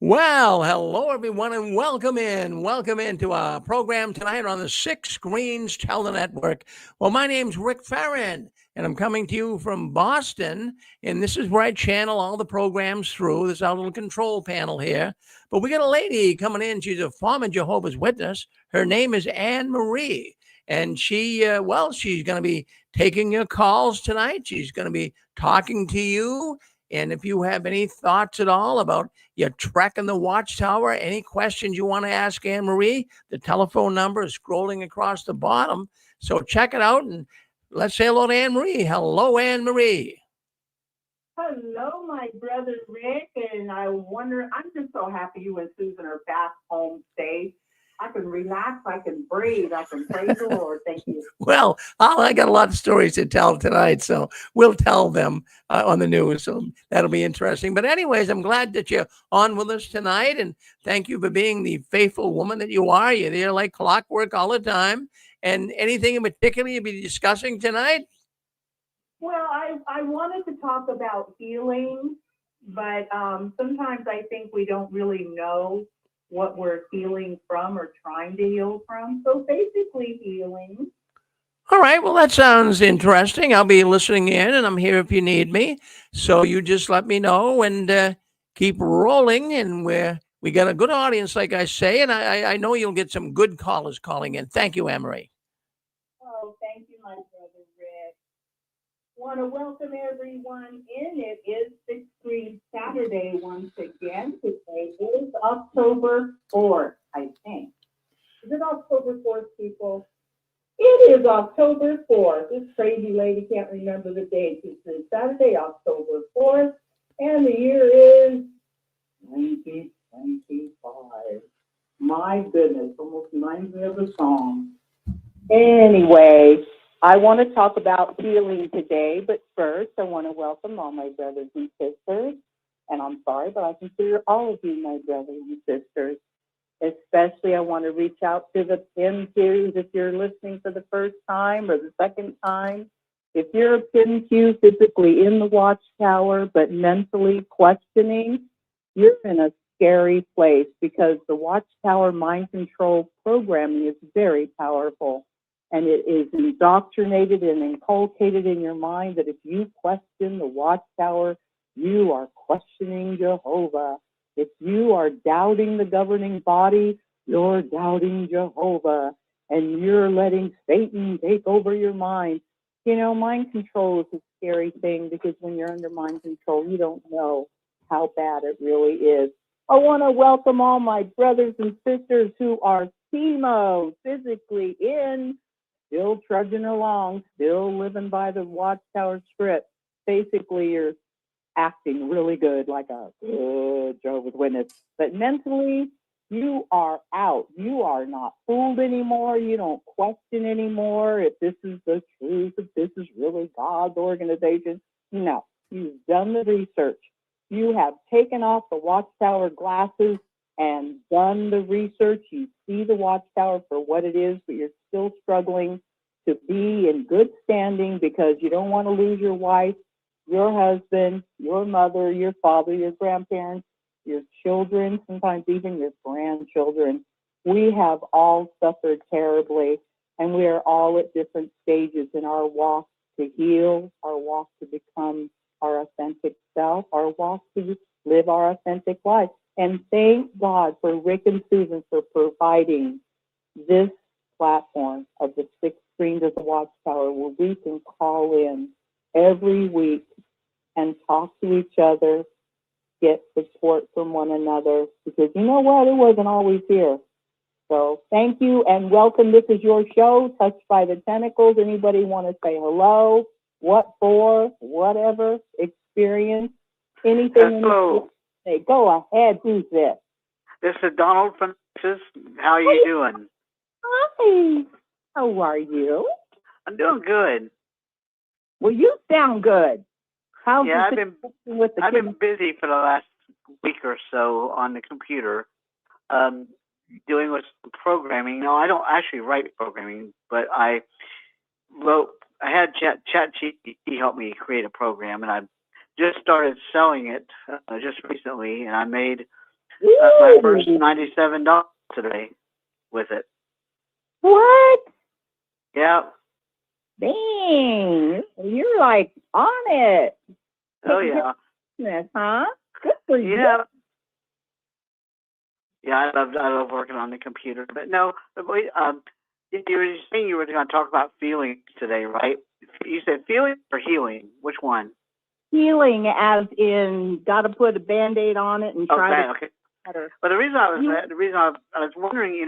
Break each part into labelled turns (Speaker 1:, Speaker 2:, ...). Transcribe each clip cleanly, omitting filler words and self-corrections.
Speaker 1: Well, hello everyone, and welcome in. Welcome into our program tonight on the Six Screens Tell Network. Well, my name's Rick Farron, and I'm coming to you from Boston. And this is where I channel all the programs through. This is our little control panel here. But we got a lady coming in. She's a former Jehovah's Witness. Her name is Anne Marie, and she's going to be taking your calls tonight. She's going to be talking to you. And if you have any thoughts at all about your trek in the Watchtower, any questions you want to ask Anne Marie, the telephone number is scrolling across the bottom. So check it out and let's say hello to Anne Marie. Hello, Anne Marie.
Speaker 2: Hello, my brother Rick, and I'm just so happy you and Susan are back home safe. I can relax, I can breathe, I can praise the Lord. Thank you.
Speaker 1: Well, I got a lot of stories to tell tonight, so we'll tell them on the news. So that'll be interesting. But anyways, I'm glad that you're on with us tonight, and thank you for being the faithful woman that you are. You're there like clockwork all the time. And anything in particular you'll be discussing tonight?
Speaker 2: Well, I wanted to talk about healing, but sometimes I think we don't really know what we're healing from or trying to heal from. So basically, healing.
Speaker 1: All right. Well, that sounds interesting. I'll be listening in, and I'm here if you need me. So you just let me know and keep rolling. And we got a good audience, like I say, and I know you'll get some good callers calling in. Thank you, Emery.
Speaker 2: Oh, thank you, my brother Rick. Want to welcome everyone in. It is Sixth Green Saturday once again. Today is October 4th, I think. Is it October 4th, people? It is October 4th. This crazy lady can't remember the date. It's Saturday, October 4th, and the year is 1925. My goodness, almost reminds me of a song. Anyway, I want to talk about healing today, but first I want to welcome all my brothers and sisters. And I'm sorry, but I consider all of you my brothers and sisters. Especially, I want to reach out to the PIN series if you're listening for the first time or the second time. If you're a PIN Q physically in the Watchtower but mentally questioning, you're in a scary place because the Watchtower mind control programming is very powerful. And it is indoctrinated and inculcated in your mind that if you question the Watchtower, you are questioning Jehovah. If you are doubting the governing body, you're doubting Jehovah, and you're letting Satan take over your mind. You know, mind control is a scary thing because when you're under mind control, you don't know how bad it really is. I want to welcome all my brothers and sisters who are chemo physically in, still trudging along, still living by the Watchtower script. Basically, you're acting really good, like a good Jehovah's Witness. But mentally, you are out. You are not fooled anymore. You don't question anymore if this is the truth, if this is really God's organization. No, you've done the research. You have taken off the Watchtower glasses and done the research. You see the Watchtower for what it is, but you're still struggling to be in good standing because you don't want to lose your wife, your husband, your mother, your father, your grandparents, your children, sometimes even your grandchildren. We have all suffered terribly, and we are all at different stages in our walk to heal, our walk to become our authentic self, our walk to live our authentic life. And thank God for Rick and Susan for providing this platform of the Six Screens of the Watchtower where we can call in every week and talk to each other, get support from one another, because you know what? It wasn't always here. So thank you and welcome. This is your show, Touched by the Tentacles. Anybody want to say hello? What for? Whatever. Experience? Anything?
Speaker 3: Hello.
Speaker 2: Say, go ahead. Who's this?
Speaker 3: This is Donald from Texas. How are you doing?
Speaker 2: Hi. How are you?
Speaker 3: I'm doing good.
Speaker 2: Well, you sound good. How's
Speaker 3: Yeah,
Speaker 2: I've
Speaker 3: been busy for the last week or so on the computer, doing with programming. No, I don't actually write programming, but I had ChatGPT help me create a program, and I just started selling it just recently, and I made My first
Speaker 2: Ooh,
Speaker 3: $97 today with it.
Speaker 2: what?
Speaker 3: Yeah.
Speaker 2: Dang, you're like on it.
Speaker 3: Oh
Speaker 2: Taking care
Speaker 3: yeah.
Speaker 2: of business, huh? Good for you.
Speaker 3: Yeah. Yeah, I love working on the computer. But no, wait, you were saying you were going to talk about feelings today, right? You said feeling or healing? Which one?
Speaker 2: Healing, as in, got to put a Band-Aid on it and try to
Speaker 3: Okay.
Speaker 2: better.
Speaker 3: But the reason I was wondering,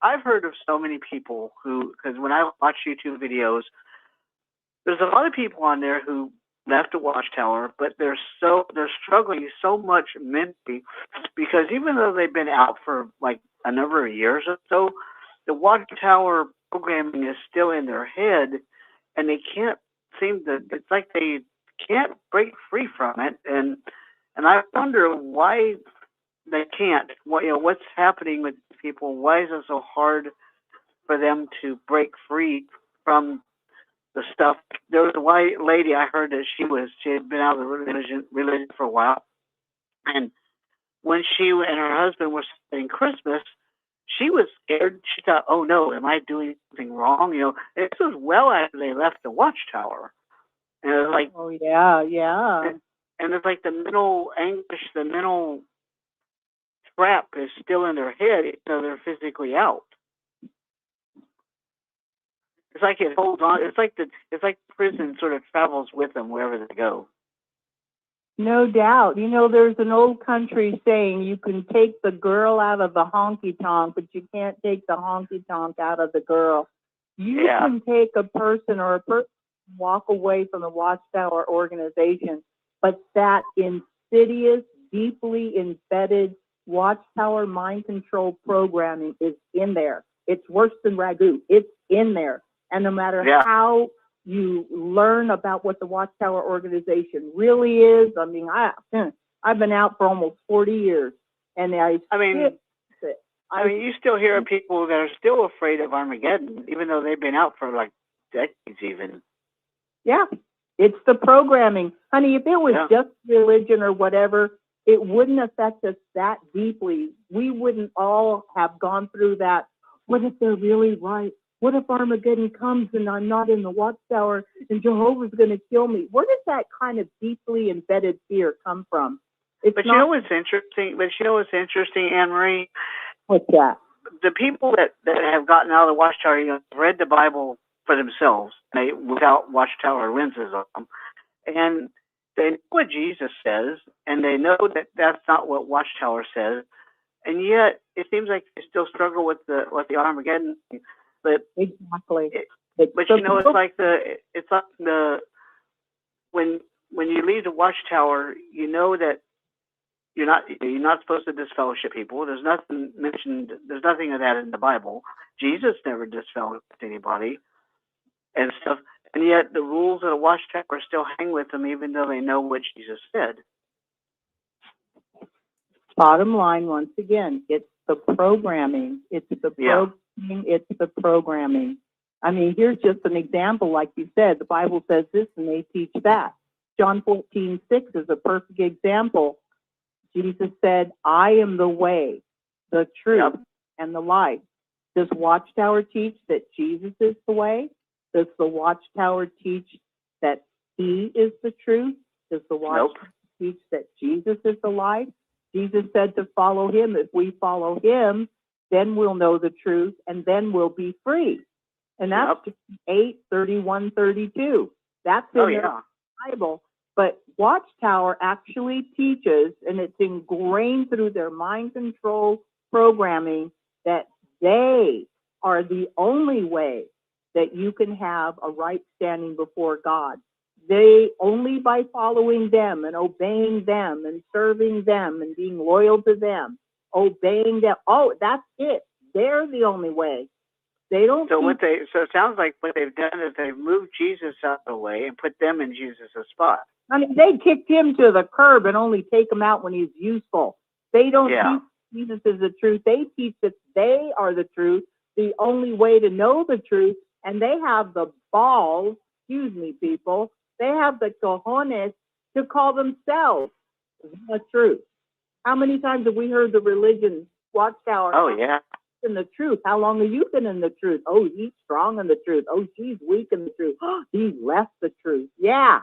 Speaker 3: I've heard of so many people who, because when I watch YouTube videos, there's a lot of people on there who left the Watchtower, but they're struggling so much mentally because even though they've been out for like a number of years or so, the Watchtower programming is still in their head, and they can't seem to. It's like they can't break free from it, and I wonder why they can't. What's happening with people? Why is it so hard for them to break free from the stuff? There was a white lady I heard that she had been out of the religion for a while, and when she and her husband were spending Christmas, she was scared. She thought, "Oh no, am I doing something wrong?" This was well after they left the Watchtower, and it was like,
Speaker 2: Oh yeah, yeah.
Speaker 3: and it's like the mental anguish, the mental trap is still in their head, even though they're physically out. It's like it holds on. It's like prison sort of travels with them wherever they go.
Speaker 2: No doubt. There's an old country saying you can take the girl out of the honky tonk, but you can't take the honky tonk out of the girl. You can take a person or a person walk away from the Watchtower organization, but that insidious, deeply embedded Watchtower mind control programming is in there. It's worse than ragu. It's in there. And no matter how you learn about what the Watchtower organization really is, I mean, I've been out for almost 40 years, and
Speaker 3: I mean, you still hear people that are still afraid of Armageddon, even though they've been out for like decades even.
Speaker 2: Yeah, it's the programming. Honey, if it was just religion or whatever, it wouldn't affect us that deeply. We wouldn't all have gone through that. What if they're really right? What if Armageddon comes and I'm not in the Watchtower and Jehovah's going to kill me? Where does that kind of deeply embedded fear come from?
Speaker 3: But you know what's interesting, Anne Marie?
Speaker 2: What's that?
Speaker 3: The people that have gotten out of the Watchtower, read the Bible for themselves, without Watchtower lenses on them, and they know what Jesus says, and they know that that's not what Watchtower says, and yet it seems like they still struggle with the Armageddon thing. But
Speaker 2: exactly.
Speaker 3: It's like when you leave the Watchtower, you know that you're not supposed to disfellowship people. There's nothing mentioned. There's nothing of that in the Bible. Jesus never disfellowshipped anybody and stuff. And yet the rules of the Watchtower still hang with them, even though they know what Jesus said.
Speaker 2: Bottom line, once again, it's the programming. It's the programming. It's the programming. I mean, here's just an example. Like you said, the Bible says this and they teach that. John 14:6 is a perfect example. Jesus said, I am the way, the truth, and the life. Does Watchtower teach that Jesus is the way? Does the Watchtower teach that he is the truth? Does the Watchtower teach that Jesus is the life? Jesus said to follow him. If we follow him, then we'll know the truth, and then we'll be free. And that's 8:31-32. That's in the Bible. But Watchtower actually teaches, and it's ingrained through their mind control programming, that they are the only way that you can have a right standing before God. They only by following them and obeying them and serving them and being loyal to them, obeying them. Oh, that's it. They're the only way. They don't.
Speaker 3: So it sounds like what they've done is they've moved Jesus out of the way and put them in Jesus' spot.
Speaker 2: I mean, they kicked him to the curb and only take him out when he's useful. They don't teach Jesus is the truth. They teach that they are the truth, the only way to know the truth, and they have the balls, excuse me, people, they have the cojones to call themselves the truth. How many times have we heard the religion, Watchtower?
Speaker 3: Oh, yeah.
Speaker 2: In the truth. How long have you been in the truth? Oh, he's strong in the truth. Oh, she's weak in the truth. Oh, he's left the truth. Yeah.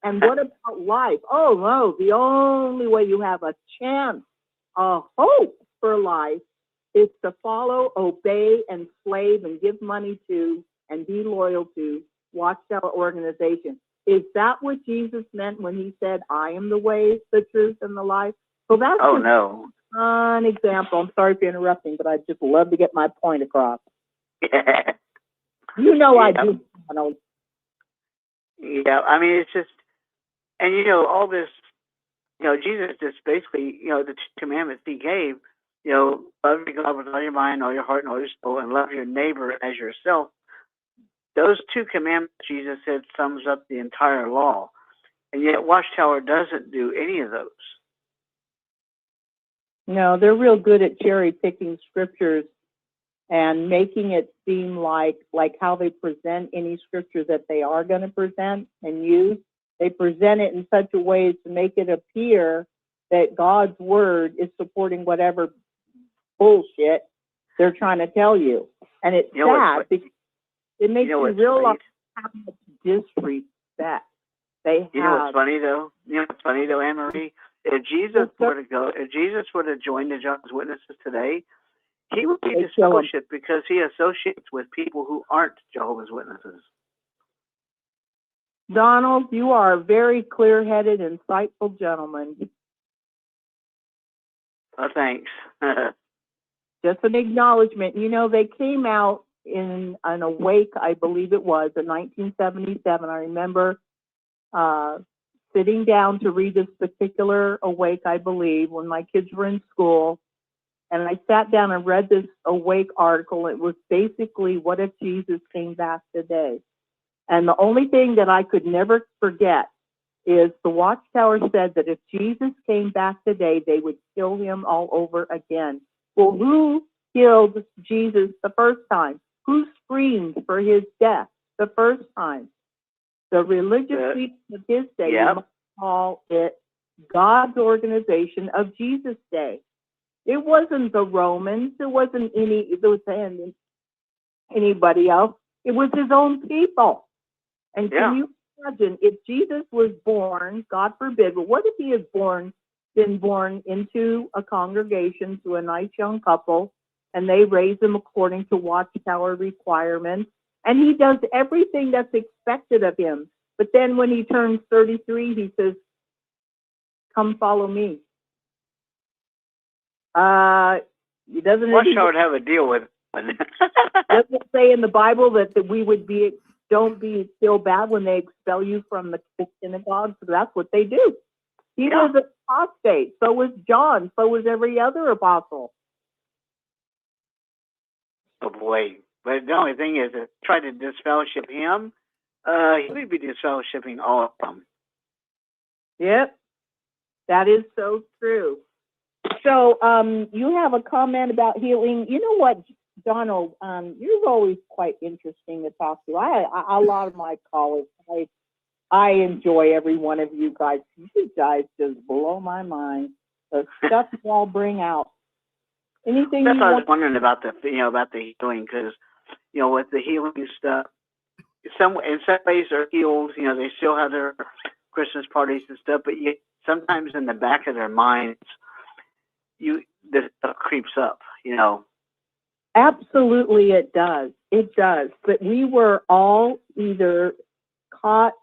Speaker 2: And what about life? Oh, no. The only way you have a chance, a hope for life is to follow, obey, and slave and give money to and be loyal to Watchtower organization. Is that what Jesus meant when he said, I am the way, the truth, and the life? So that's
Speaker 3: no.
Speaker 2: An example. I'm sorry for interrupting, but I'd just love to get my point across. You know, I do.
Speaker 3: Yeah, I mean, it's just, and all this, Jesus just basically, the commandments he gave, love your God with all your mind, all your heart, and all your soul, and love your neighbor as yourself. Those two commandments, Jesus said, sums up the entire law. And yet Watchtower doesn't do any of those.
Speaker 2: No, they're real good at cherry picking scriptures and making it seem like how they present any scripture that they are going to present and use. They present it in such a way to make it appear that God's word is supporting whatever bullshit they're trying to tell you. And it's sad because it makes you realize how much disrespect they have.
Speaker 3: You know what's funny though? Anne Marie? If Jesus were to join the Jehovah's Witnesses today, he would be disfellowshipped because he associates with people who aren't Jehovah's Witnesses.
Speaker 2: Donald, you are a very clear-headed, insightful gentleman.
Speaker 3: Oh, thanks.
Speaker 2: Just an acknowledgement. They came out in an awake, I believe it was, in 1977. I remember sitting down to read this particular awake, I believe, when my kids were in school. And I sat down and read this awake article. It was basically, what if Jesus came back today? And the only thing that I could never forget is the Watchtower said that if Jesus came back today, they would kill him all over again. Well, who killed Jesus the first time? Who screamed for his death the first time? The religious people of his day, you might call it God's organization of Jesus' day. It wasn't the Romans. It wasn't anybody else. It was his own people. And can you imagine if Jesus was born, God forbid, but what if he had been born into a congregation to a nice young couple and they raise him according to Watchtower requirements, and he does everything that's expected of him. But then when he turns 33, he says, come follow me. He doesn't.
Speaker 3: Watchtower would have a deal with it.
Speaker 2: Doesn't say in the Bible that we would don't be feel bad when they expel you from the synagogue. So that's what they do. He was an apostate. So was John. So was every other apostle.
Speaker 3: Oh boy! But the only thing is, to try to disfellowship him, he would be disfellowshipping all of them.
Speaker 2: Yep, that is so true. So, you have a comment about healing. You know what, Donald? You're always quite interesting to talk to. A lot of my callers, I enjoy every one of you guys. You guys just blow my mind. The stuff you all bring out. Anything?
Speaker 3: That's what I was wondering about the healing, because with the healing stuff, in some ways they're healed. They still have their Christmas parties and stuff, but yet sometimes in the back of their minds, this stuff creeps up.
Speaker 2: Absolutely, it does. It does. But we were all either caught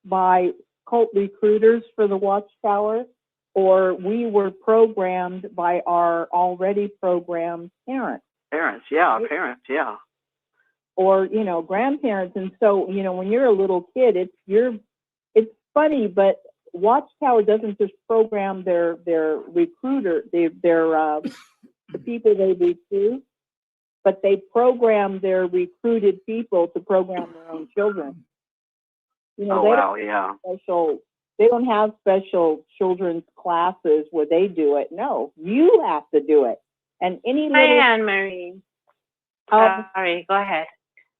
Speaker 2: by cult recruiters for the Watchtower, or we were programmed by our already programmed parents.
Speaker 3: Parents,
Speaker 2: Or, grandparents. And so, when you're a little kid, it's funny, but Watchtower doesn't just program their recruiter, the people they recruit, but they program their recruited people to program their own children. They don't have special children's classes where they do it. No, you have to do it. And any little...
Speaker 4: Hi, Anne Marie. Sorry, go ahead.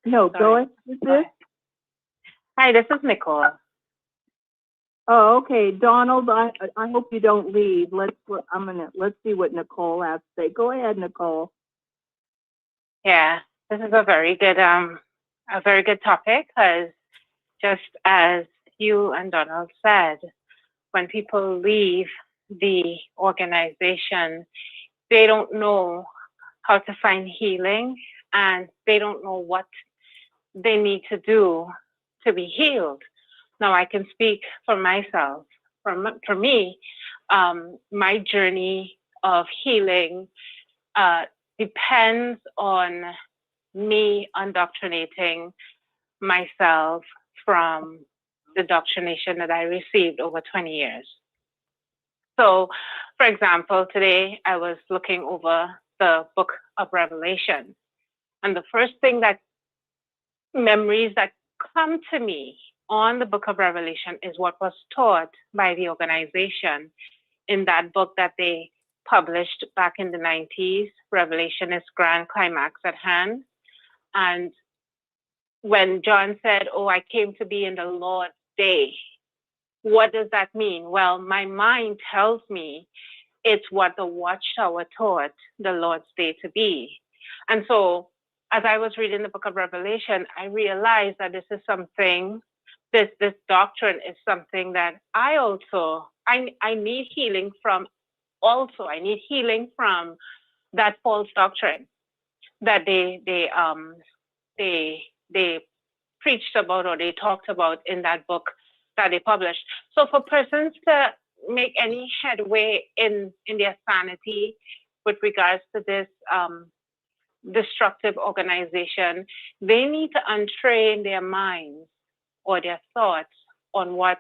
Speaker 2: No,
Speaker 4: Sorry.
Speaker 2: go ahead. Who's this?
Speaker 4: Hi, this is Nicole.
Speaker 2: Oh, okay, Donald. I hope you don't leave. Let's see what Nicole has to say. Go ahead, Nicole.
Speaker 4: Yeah, this is a very good topic because just as you and Donald said, when people leave the organization, they don't know how to find healing and they don't know what they need to do to be healed. Now, I can speak for myself. For me, my journey of healing depends on me indoctrinating myself from the indoctrination that I received over 20 years. So, for example, today I was looking over the book of Revelation, and the first thing that memories that come to me on the book of Revelation is what was taught by the organization in that book that they published back in the 90s. Revelation is Grand Climax at Hand. And when John said, "Oh, I came to be in the Lord's day," what does that mean? Well, my mind tells me it's what the Watchtower taught the Lord's day to be. And so as I was reading the book of Revelation, I realized that this is something, this doctrine is something that I need healing from also. I need healing from that false doctrine that they preached about or they talked about in that book that they published. So for persons to make any headway in their sanity with regards to this destructive organization, they need to untrain their minds or their thoughts on what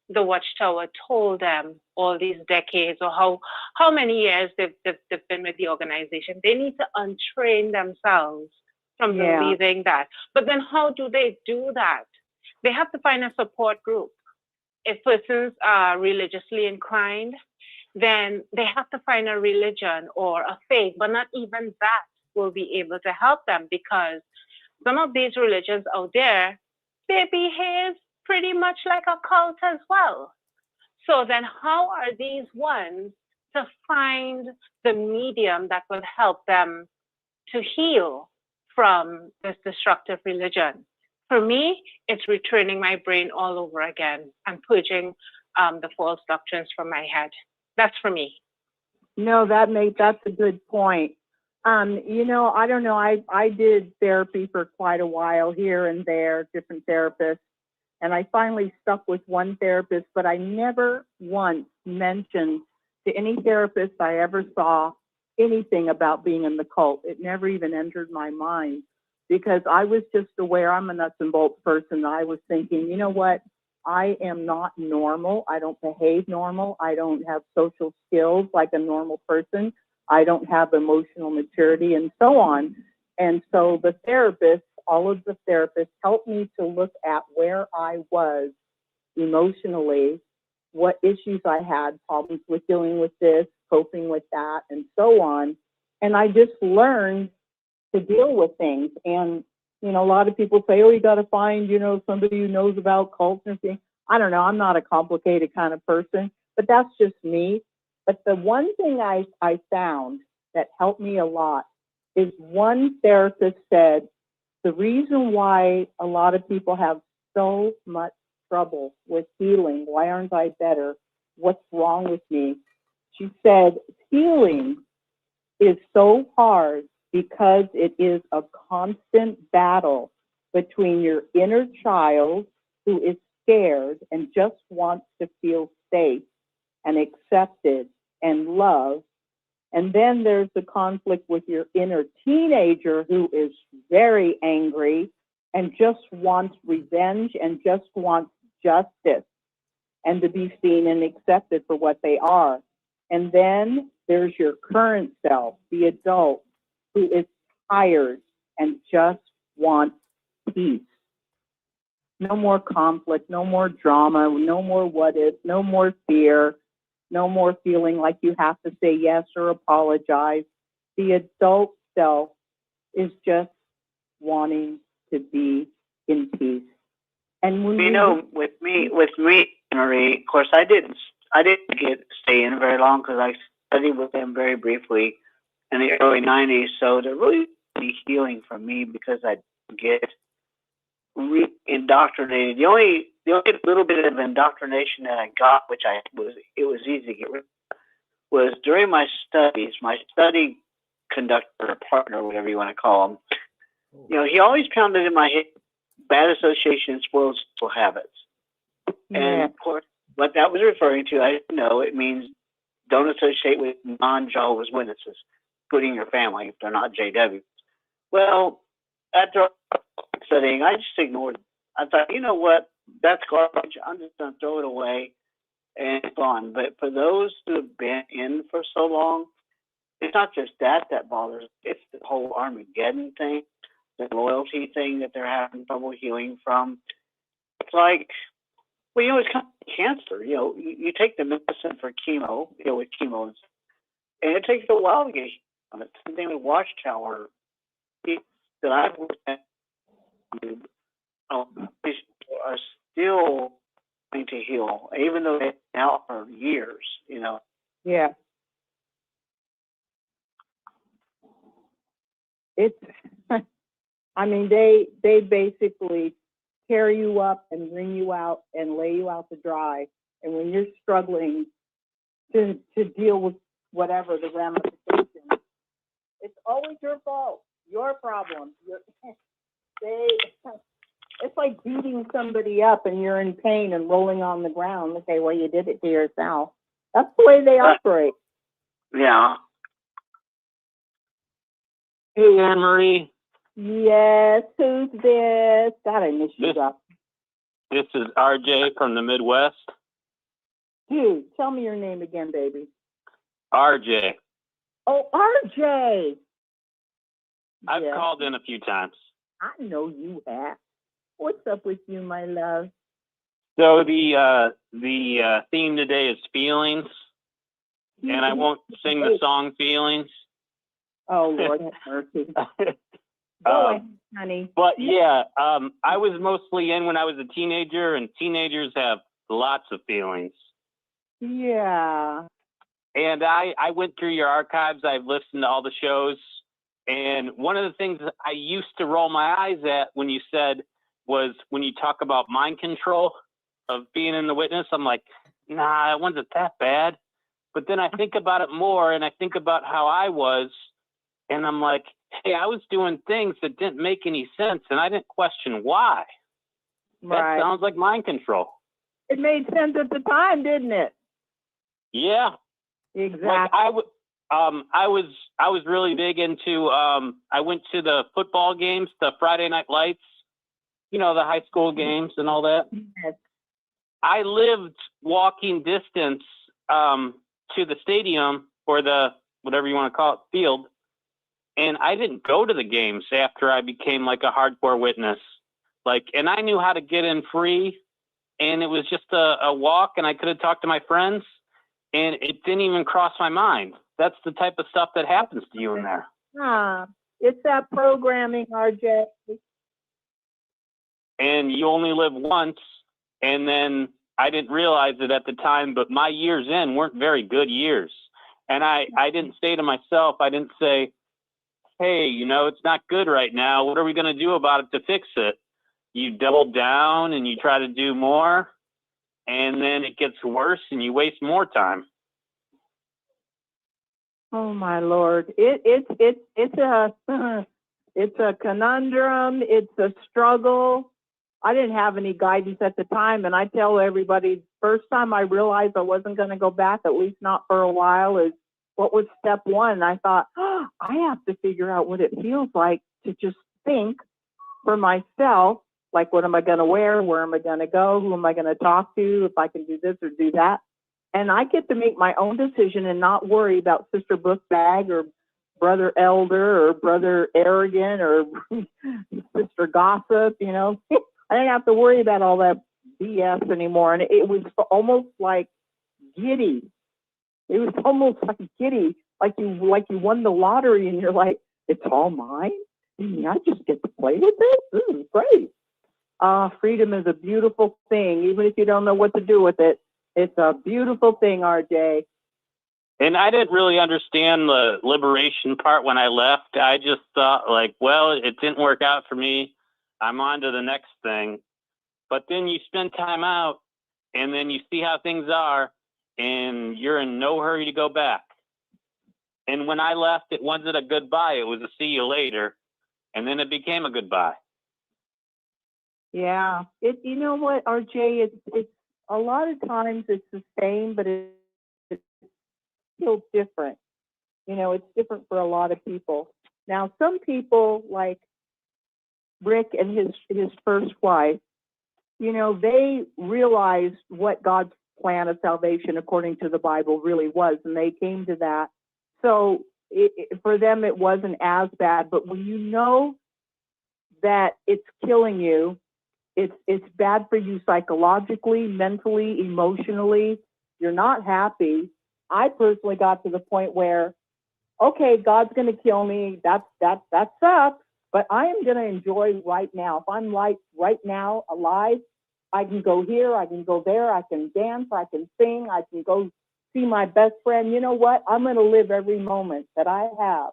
Speaker 4: the Watchtower told them all these decades, or how many years they've been with the organization. They need to untrain themselves from believing that. But then how do they do that? They have to find a support group. If persons are religiously inclined, then they have to find a religion or a faith, but not even that will be able to help them, because some of these religions out there, they behave pretty much like a cult as well. So then how are these ones to find the medium that will help them to heal from this destructive religion? For me, it's returning my brain all over again and purging the false doctrines from my head. That's for me.
Speaker 2: No, that's a good point. I don't know. I did therapy for quite a while here and there, different therapists. And I finally stuck with one therapist, but I never once mentioned to any therapist I ever saw anything about being in the cult. It never even entered my mind, because I was just aware I'm a nuts and bolts person. I was thinking, you know what? I am not normal. I don't behave normal. I don't have social skills like a normal person. I don't have emotional maturity and so on. And so the therapist, all of the therapists helped me to look at where I was emotionally, what issues I had, problems with dealing with this, coping with that, and so on. And I just learned to deal with things. And, a lot of people say, oh, you got to find, somebody who knows about cults and things. I don't know. I'm not a complicated kind of person, but that's just me. But the one thing I found that helped me a lot is one therapist said, the reason why a lot of people have so much trouble with healing, why aren't I better? What's wrong with me? She said, healing is so hard because it is a constant battle between your inner child, who is scared and just wants to feel safe and accepted and loved. And then there's the conflict with your inner teenager, who is very angry and just wants revenge and just wants justice and to be seen and accepted for what they are. And then there's your current self, the adult, who is tired and just wants peace. No more conflict, no more drama, no more what if, no more fear, no more feeling like you have to say yes or apologize. The adult self is just wanting to be in peace. And when
Speaker 3: with me, Marie. Of course, I didn't stay in very long because I studied with them very briefly in the early '90s. So to really be healing for me because I get indoctrinated. The only little bit of indoctrination that I got, which it was easy to get rid of, was during my studies. My study conductor, partner, whatever you want to call him, he always pounded in my head, bad association spoils evil habits.
Speaker 2: Yeah.
Speaker 3: And of course, what that was referring to, I didn't know, it means don't associate with non-Jehovah's Witnesses, including your family if they're not JW. Well, after studying, I just ignored it. I thought, you know what, that's garbage. I'm just going to throw it away and it's gone. But for those who have been in for so long, it's not just that bothers. It's the whole Armageddon thing, the loyalty thing that they're having trouble healing from. It's like, well, it's kind of cancer. You take the medicine for chemo, with chemo, and it takes a while to get healed. It's the thing with Watchtower that I've worked at. These people are still trying to heal, even though they've been out for years.
Speaker 2: Yeah. It's, I mean, they basically tear you up and wring you out and lay you out to dry. And when you're struggling to deal with whatever the ramifications, it's always your fault, your problem. It's like beating somebody up and you're in pain and rolling on the ground. Okay, well, you did it to yourself. That's the way they operate.
Speaker 3: Yeah.
Speaker 5: Hey, Anne-Marie.
Speaker 2: Yes, who's this? God, I miss you, Doc.
Speaker 5: This is RJ from the Midwest.
Speaker 2: Dude, tell me your name again, baby.
Speaker 5: RJ.
Speaker 2: Oh, RJ.
Speaker 5: I've called in a few times.
Speaker 2: I know you have. What's up with you, my love?
Speaker 5: So the theme today is feelings, and I won't sing the song Feelings.
Speaker 2: Oh, Lord have mercy. Go ahead, honey.
Speaker 5: But yeah, I was mostly in when I was a teenager, and teenagers have lots of feelings.
Speaker 2: Yeah.
Speaker 5: And I went through your archives. I've listened to all the shows. And one of the things that I used to roll my eyes at when you said was when you talk about mind control of being in the witness, I'm like, nah, it wasn't that bad. But then I think about it more and I think about how I was, and I'm like, hey, I was doing things that didn't make any sense and I didn't question why.
Speaker 2: Right.
Speaker 5: That sounds like mind control.
Speaker 2: It made sense at the time, didn't it?
Speaker 5: Yeah.
Speaker 2: Exactly.
Speaker 5: Like I was really big into I went to the football games, the Friday Night Lights, the high school games and all that.
Speaker 2: Yes.
Speaker 5: I lived walking distance to the stadium or the whatever you want to call it, field, and I didn't go to the games after I became like a hardcore witness. And I knew how to get in free, and it was just a walk, and I could have talked to my friends, and it didn't even cross my mind. That's the type of stuff that happens to you in there.
Speaker 2: It's that programming, RJ.
Speaker 5: And you only live once, and then I didn't realize it at the time, but my years in weren't very good years. And I didn't say to myself, I didn't say, hey, it's not good right now. What are we going to do about it to fix it? You double down and you try to do more, and then it gets worse and you waste more time.
Speaker 2: Oh my Lord! It's a conundrum. It's a struggle. I didn't have any guidance at the time, and I tell everybody, first time I realized I wasn't going to go back, at least not for a while, is what was step one. I thought, I have to figure out what it feels like to just think for myself, like, what am I going to wear? Where am I going to go? Who am I going to talk to? If I can do this or do that. And I get to make my own decision and not worry about Sister Bookbag or Brother Elder or Brother Arrogant or Sister Gossip, I didn't have to worry about all that BS anymore. And it was almost like giddy. It was almost like giddy, like you won the lottery and you're like, it's all mine? I just get to play with it? This is great. Freedom is a beautiful thing, even if you don't know what to do with it. It's a beautiful thing, RJ.
Speaker 5: And I didn't really understand the liberation part when I left. I just thought, like, well, it didn't work out for me. I'm on to the next thing. But then you spend time out, and then you see how things are, and you're in no hurry to go back. And when I left, it wasn't a goodbye. It was a see you later. And then it became a goodbye.
Speaker 2: Yeah. You know what, RJ, it's a lot of times it's the same, but it's still different. You know, it's different for a lot of people. Now, some people like Rick and his first wife, you know, they realized what God's plan of salvation according to the Bible really was, and they came to that. So for them, it wasn't as bad. But when you know that it's killing you, it's bad for you psychologically, mentally, emotionally. You're not happy. I personally got to the point where, okay, God's going to kill me. That sucks. But I am going to enjoy right now. If I'm like right now alive, I can go here, I can go there, I can dance, I can sing, I can go see my best friend. You know what? I'm going to live every moment that I have.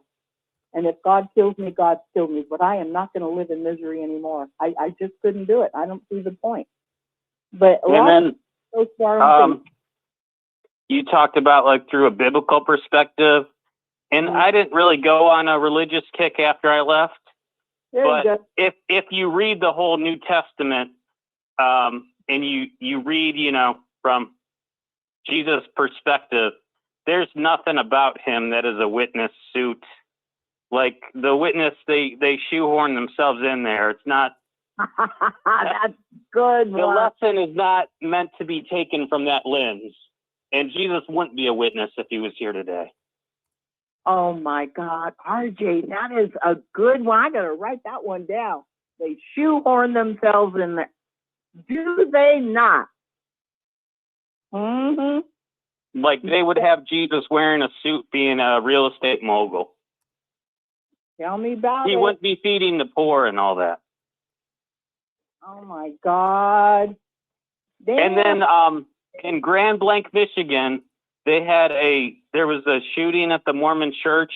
Speaker 2: And if God kills me, God killed me. But I am not going to live in misery anymore. I just couldn't do it. I don't see the point. But a lot of so far,
Speaker 5: you talked about like through a biblical perspective. And I didn't really go on a religious kick after I left. But if you read the whole New Testament, and you read, you know, from Jesus' perspective, there's nothing about him that is a witness suit. Like the witness, they shoehorn themselves in there. It's not.
Speaker 2: That's good.
Speaker 5: The lesson is not meant to be taken from that lens. And Jesus wouldn't be a witness if he was here today.
Speaker 2: Oh my God, RJ, that is a good one. I gotta write that one down. They shoehorn themselves in there. Do they not? Mm-hmm.
Speaker 5: Like they would have Jesus wearing a suit being a real estate mogul.
Speaker 2: Tell me about it.
Speaker 5: He wouldn't be feeding the poor and all that.
Speaker 2: Oh my God.
Speaker 5: And then in Grand Blanc, Michigan, there was a shooting at the Mormon church,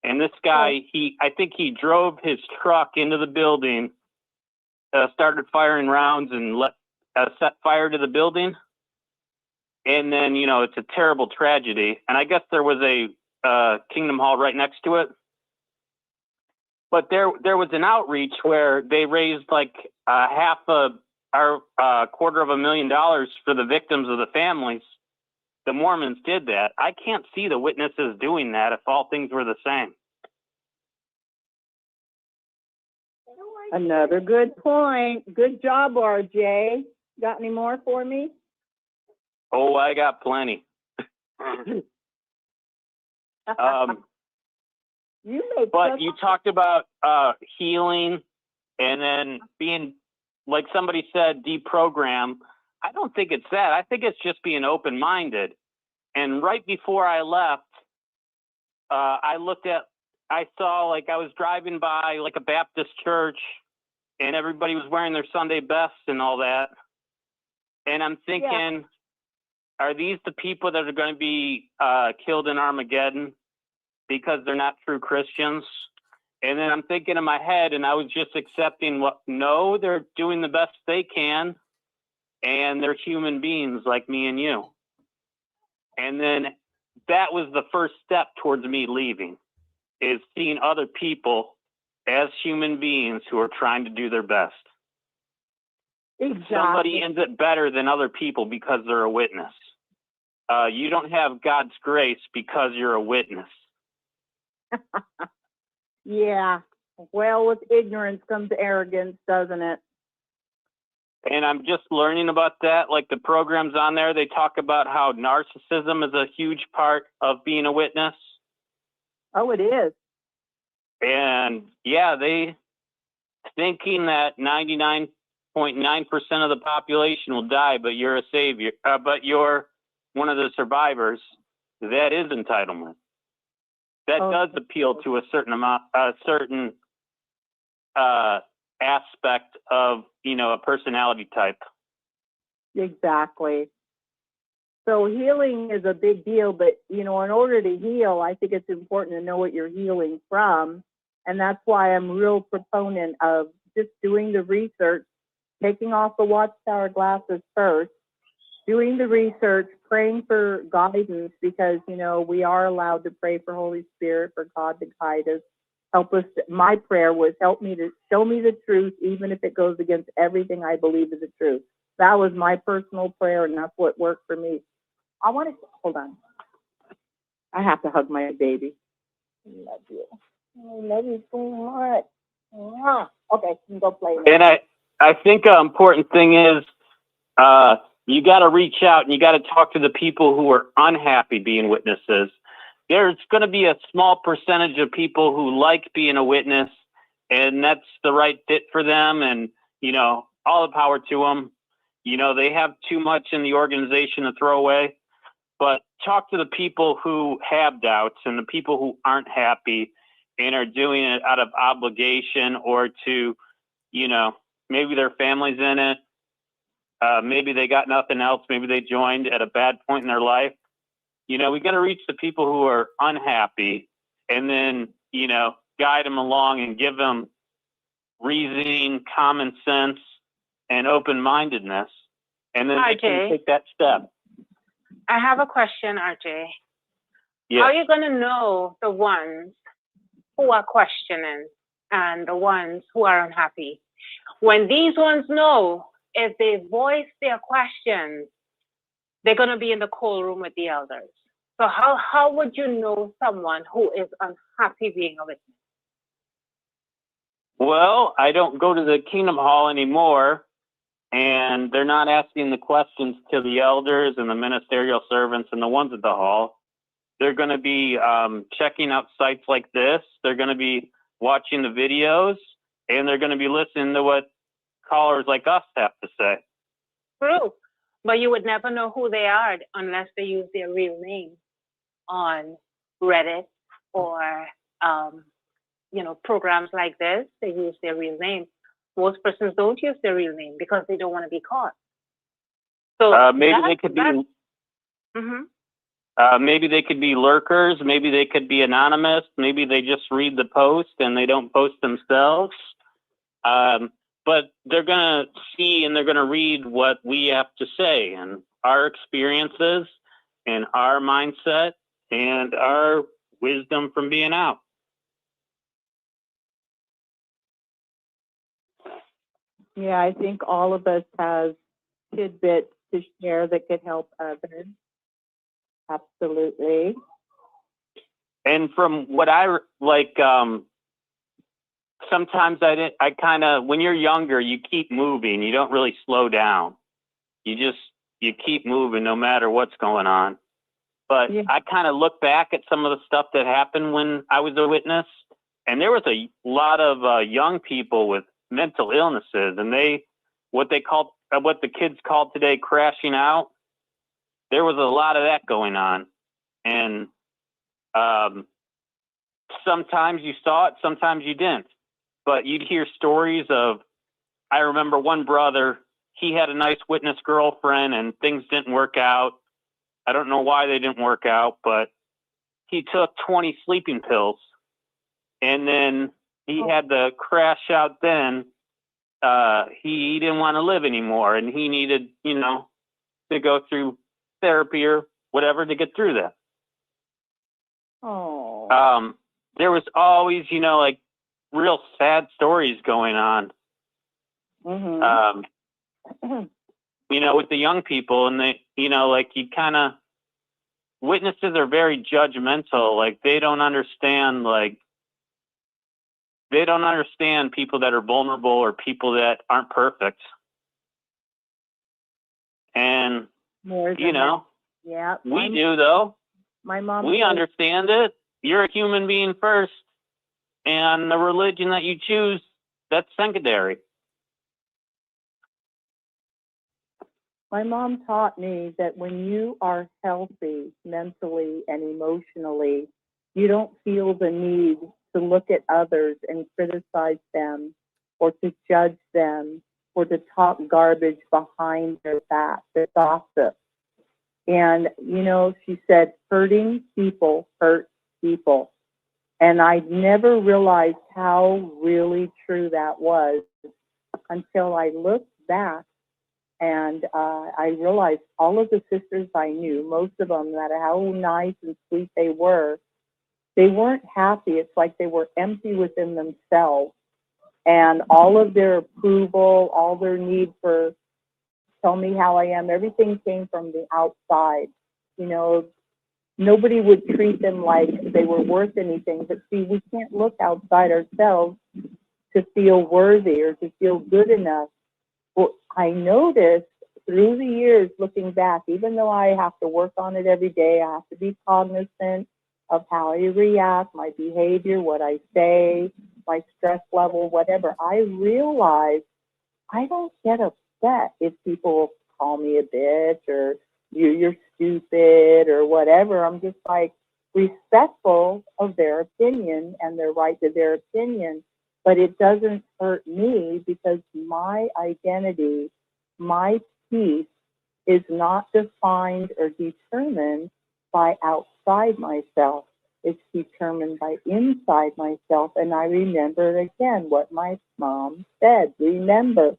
Speaker 5: and this guy, I think he drove his truck into the building, started firing rounds and set fire to the building. And then, you know, it's a terrible tragedy. And I guess there was a Kingdom Hall right next to it. But there was an outreach where they raised like $250,000 for the victims of the families. The Mormons did that. I can't see the witnesses doing that if all things were the same.
Speaker 2: Another good point. Good job, RJ. Got any more for me?
Speaker 5: Oh, I got plenty. But you talked about healing and then being, like somebody said, deprogram. I don't think it's that. I think it's just being open-minded. And right before I left, I saw, like, I was driving by, like, a Baptist church, and everybody was wearing their Sunday bests and all that. And I'm thinking, are these the people that are going to be killed in Armageddon because they're not true Christians? And then I'm thinking in my head, and I was just accepting, no, they're doing the best they can, and they're human beings like me and you. And then that was the first step towards me leaving, is seeing other people as human beings who are trying to do their best.
Speaker 2: Exactly.
Speaker 5: Somebody ends up better than other people because they're a witness. You don't have God's grace because you're a witness.
Speaker 2: Yeah. Well, with ignorance comes arrogance, doesn't it?
Speaker 5: And I'm just learning about that. Like the programs on there, they talk about how narcissism is a huge part of being a witness.
Speaker 2: Oh, it is.
Speaker 5: And yeah, they thinking that 99.9% of the population will die, but you're a savior, but you're one of the survivors. That is entitlement. That does appeal to a certain amount, a certain aspect of, a personality type.
Speaker 2: Exactly. So healing is a big deal, but in order to heal, I think it's important to know what you're healing from. And that's why I'm a real proponent of just doing the research, taking off the Watchtower glasses first, doing the research, praying for guidance, because, we are allowed to pray for Holy Spirit, for God to guide us, help us. My prayer was, help me to show me the truth, even if it goes against everything I believe is the truth. That was my personal prayer, and that's what worked for me. Hold on. I have to hug my baby. I love you. I love you so much. Mwah. Okay, you can go play now.
Speaker 5: And I think an important thing is you got to reach out and you got to talk to the people who are unhappy being witnesses. There's going to be a small percentage of people who like being a witness, and that's the right fit for them. And, all the power to them. They have too much in the organization to throw away. But talk to the people who have doubts and the people who aren't happy and are doing it out of obligation or to, maybe their family's in it. Maybe they got nothing else. Maybe they joined at a bad point in their life. We got to reach the people who are unhappy and then, guide them along and give them reasoning, common sense, and open-mindedness. And then they can take that step.
Speaker 4: I have a question, RJ.
Speaker 5: Yeah.
Speaker 4: How are you going to know the ones who are questioning and the ones who are unhappy? When these ones know, if they voice their questions, they're going to be in the cold room with the elders. So how would you know someone who is unhappy being a witness?
Speaker 5: Well, I don't go to the Kingdom Hall anymore, and they're not asking the questions to the elders and the ministerial servants and the ones at the hall. They're going to be checking out sites like this. They're going to be watching the videos, and they're going to be listening to what callers like us have to say.
Speaker 4: True. But you would never know who they are unless they use their real name on Reddit or, programs like this. They use their real name. Most persons don't use their real name because they don't want to be caught. So
Speaker 5: maybe they could be. Maybe they could be lurkers. Maybe they could be anonymous. Maybe they just read the post and they don't post themselves. But they're going to see and they're going to read what we have to say and our experiences and our mindset and our wisdom from being out.
Speaker 2: Yeah, I think all of us have tidbits to share that could help others. Absolutely.
Speaker 5: And from what I like, sometimes I kind of, when you're younger, you keep moving. You don't really slow down. You keep moving no matter what's going on. But yeah. I kind of look back at some of the stuff that happened when I was a witness, and there was a lot of young people with mental illnesses, and what the kids call today crashing out. There was a lot of that going on, and sometimes you saw it, sometimes you didn't. But you'd hear stories of, I remember one brother, he had a nice witness girlfriend and things didn't work out. I don't know why they didn't work out, but he took 20 sleeping pills and then he had to crash out then. He didn't want to live anymore and he needed, to go through therapy or whatever to get through that.
Speaker 2: Oh.
Speaker 5: There was always, like real sad stories going on.
Speaker 2: Mm-hmm.
Speaker 5: With the young people, and they, like you kind of, witnesses are very judgmental. Like they don't understand people that are vulnerable or people that aren't perfect. And,
Speaker 2: yeah,
Speaker 5: we do though.
Speaker 2: My mom.
Speaker 5: We understand it. You're a human being first, and the religion that you choose, that's secondary.
Speaker 2: My mom taught me that when you are healthy mentally and emotionally, you don't feel the need to look at others and criticize them or to judge them or to talk garbage behind their back, to gossip. And, you know, she said, hurting people hurt people. And I never realized how really true that was until I looked back and I realized all of the sisters I knew, most of them, no matter how nice and sweet they weren't happy. It's like they were empty within themselves. And all of their approval, all their need for tell me how I am, everything came from the outside. You know, nobody would treat them like they were worth anything. But see, we can't look outside ourselves to feel worthy or to feel good enough. Well, I noticed through the years looking back, even though I have to work on it every day, I have to be cognizant of how I react, my behavior, what I say, my stress level, whatever. I realized I don't get upset if people call me a bitch or you're stupid or whatever. I'm just like respectful of their opinion and their right to their opinion, but it doesn't hurt me because my identity, my peace is not defined or determined by outside myself. It's determined by inside myself. And I remember again what my mom said. Remember,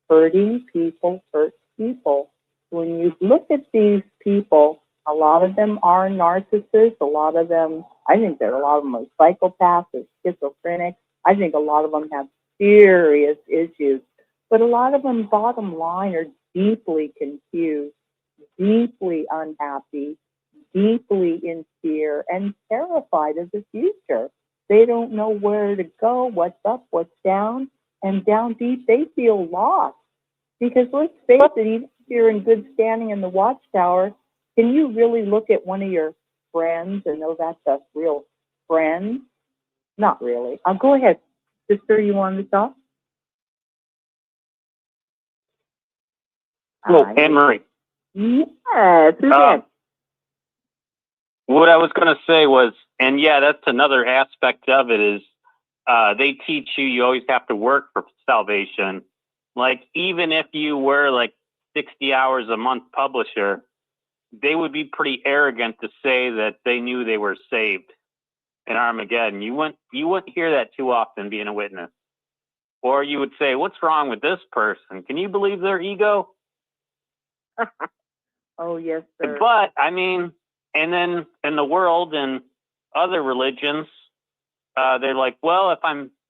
Speaker 2: hurting people hurt people. When you look at these people, a lot of them are narcissists. A lot of them, I think that a lot of them are psychopaths or schizophrenic. I think a lot of them have serious issues. But a lot of them, bottom line, are deeply confused, deeply unhappy, deeply in fear, and terrified of the future. They don't know where to go, what's up, what's down, and down deep they feel lost. Because let's face it, even if you're in good standing in the Watchtower, can you really look at one of your friends and know that's a real friend? Not really. Go ahead, sister, you wanted to talk?
Speaker 5: Well, Anne-Marie.
Speaker 2: Yes, Suzanne.
Speaker 5: What I was going to say was, and yeah, that's another aspect of it is they teach you always have to work for salvation. Like, even if you were like 60 hours a month publisher, they would be pretty arrogant to say that they knew they were saved in Armageddon. You wouldn't hear that too often being a witness. Or you would say, what's wrong with this person? Can you believe their ego?
Speaker 2: Oh, yes, sir.
Speaker 5: But, I mean, and then in the world and other religions, they're like, well,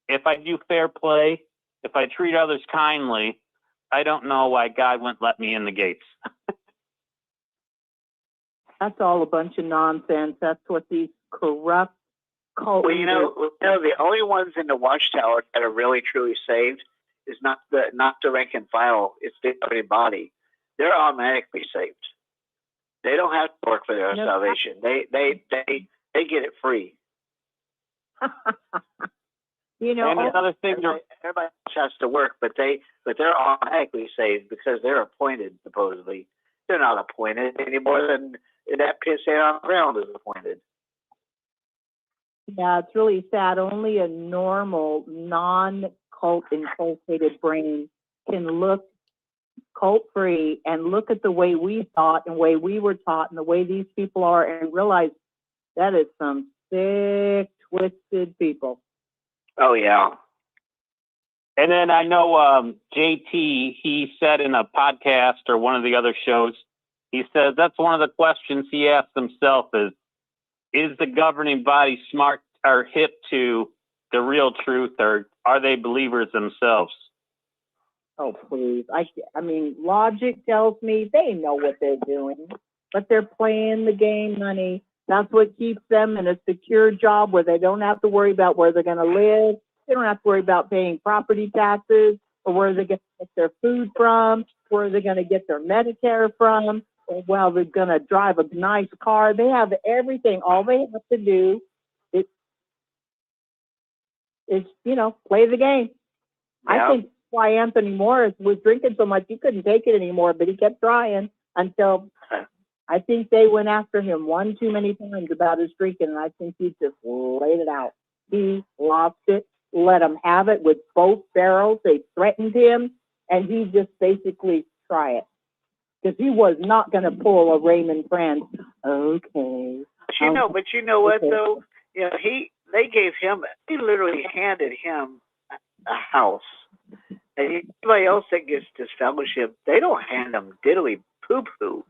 Speaker 5: if I do fair play, if I treat others kindly, I don't know why God wouldn't let me in the gates.
Speaker 2: That's all a bunch of nonsense. That's what these corrupt cult
Speaker 3: Well, you know, the only ones in the Watchtower that are really truly saved is not the rank and file. It's the governing body. They're automatically saved. They don't have to work for their salvation. They get it free.
Speaker 2: You know,
Speaker 5: and another thing,
Speaker 3: everybody else has to work, but they're automatically saved because they're appointed. Supposedly, they're not appointed any more than that pin sand on the ground is appointed.
Speaker 2: Yeah, it's really sad. Only a normal, non-cult inculcated brain can look cult-free and look at the way we thought and the way we were taught and the way these people are and realize that is some sick, twisted people.
Speaker 3: Oh, yeah.
Speaker 5: And then I know JT, he said in a podcast or one of the other shows, he says that's one of the questions he asked himself is the governing body smart or hip to the real truth, or are they believers themselves?
Speaker 2: Oh, please. I mean, logic tells me they know what they're doing, but they're playing the game, honey. That's what keeps them in a secure job where they don't have to worry about where they're going to live. They don't have to worry about paying property taxes or where they're going to get their food from, where they're going to get their Medicare from, or well, they're going to drive a nice car. They have everything. All they have to do is play the game. Yeah. I think why Anthony Morris was drinking so much, he couldn't take it anymore, but he kept trying until I think they went after him one too many times about his drinking, and I think he just laid it out. He lost it. let them have it with both barrels. They threatened him, and he just basically try it. Because he was not going to pull a Raymond Friend. Okay.
Speaker 3: But you know what though? You know, they literally handed him a house. And anybody else that gets this fellowship, they don't hand him diddly poo-poo.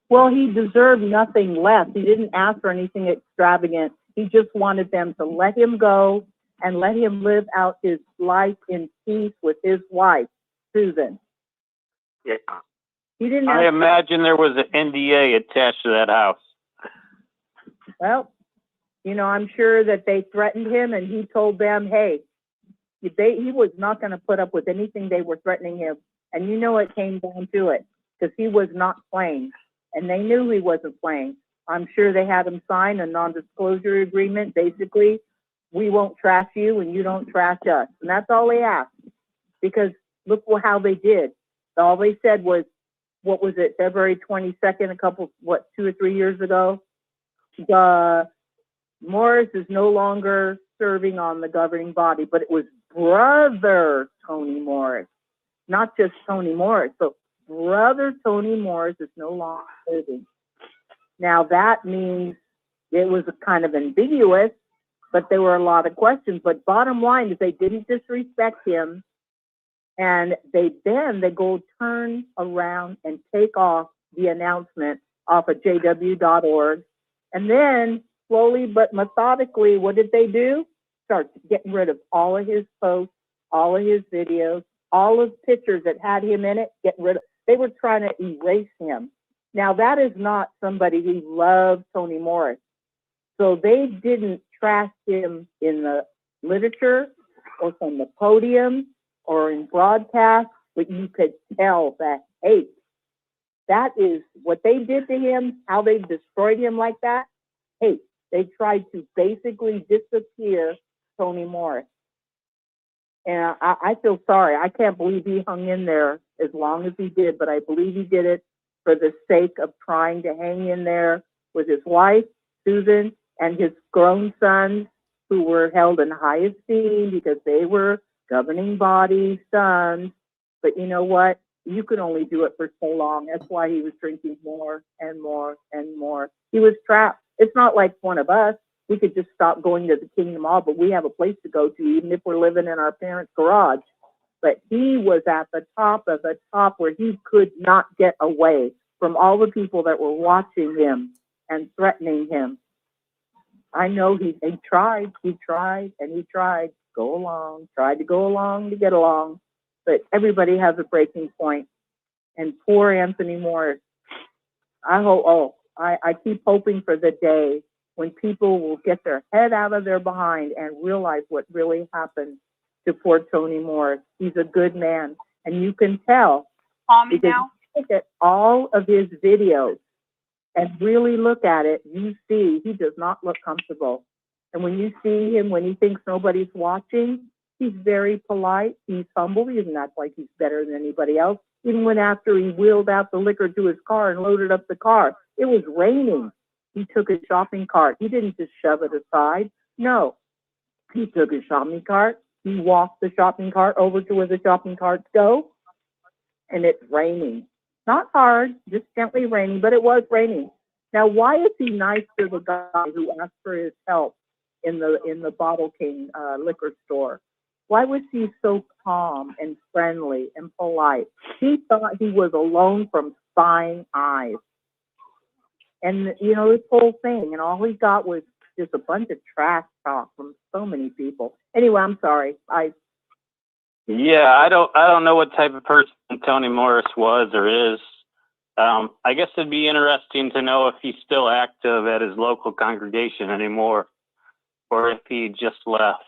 Speaker 2: Well, he deserved nothing less. He didn't ask for anything extravagant. He just wanted them to let him go and let him live out his life in peace with his wife, Susan.
Speaker 3: Yeah.
Speaker 2: He didn't
Speaker 5: I
Speaker 2: ask
Speaker 5: imagine there was an NDA attached to that house.
Speaker 2: Well, I'm sure that they threatened him, and he told them, hey, he was not going to put up with anything they were threatening him. And it came down to it, because he was not playing. And they knew he wasn't playing. I'm sure they had him sign a non-disclosure agreement. Basically, we won't trash you and you don't trash us. And that's all they asked. Because look how they did. All they said was, what was it, February 22nd, 2 or 3 years ago? Morris is no longer serving on the governing body, but it was brother Tony Morris, not just Tony Morris. So brother Tony Morris is no longer serving. Now that means it was kind of ambiguous, but there were a lot of questions. But bottom line is they didn't disrespect him, and they go turn around and take off the announcement off of jw.org, and then slowly but methodically, what did they do? Start getting rid of all of his posts, all of his videos, all of the pictures that had him in it, getting rid of. They were trying to erase him. Now, that is not somebody who loved Tony Morris. So they didn't trash him in the literature or from the podium or in broadcast, but you could tell that, hey, that is what they did to him, how they destroyed him like that. Hey, they tried to basically disappear Tony Morris. And I feel sorry. I can't believe he hung in there as long as he did, but I believe he did it for the sake of trying to hang in there with his wife, Susan, and his grown sons, who were held in high esteem because they were governing body sons. But you know what? You could only do it for so long. That's why he was drinking more and more and more. He was trapped. It's not like one of us. We could just stop going to the Kingdom Hall, but we have a place to go to, even if we're living in our parents' garage. But he was at the top of the top where he could not get away from all the people that were watching him and threatening him. I know he tried, and he tried. Go along, tried to go along to get along. But everybody has a breaking point. And poor Anthony Morris. I keep hoping for the day when people will get their head out of their behind and realize what really happened to poor Tony Morris. He's a good man. And you can tell.
Speaker 6: Call me
Speaker 2: because
Speaker 6: now.
Speaker 2: Look at all of his videos and really look at it, you see he does not look comfortable. And when you see him, when he thinks nobody's watching, he's very polite. He's humble. He doesn't act like he's better than anybody else. Even when after he wheeled out the liquor to his car and loaded up the car, it was raining. He took his shopping cart. He didn't just shove it aside. No, he took his shopping cart. He walked the shopping cart over to where the shopping carts go, and it's raining. Not hard, just gently raining, but it was raining. Now, why is he nice to the guy who asked for his help in the Bottle King liquor store? Why was he so calm and friendly and polite? He thought he was alone from spying eyes. And, this whole thing, and all he got was just a bunch of trash talk from so many people. Anyway, I'm sorry.
Speaker 5: Yeah, I don't know what type of person Tony Morris was or is. I guess it'd be interesting to know if he's still active at his local congregation anymore, or if he just left.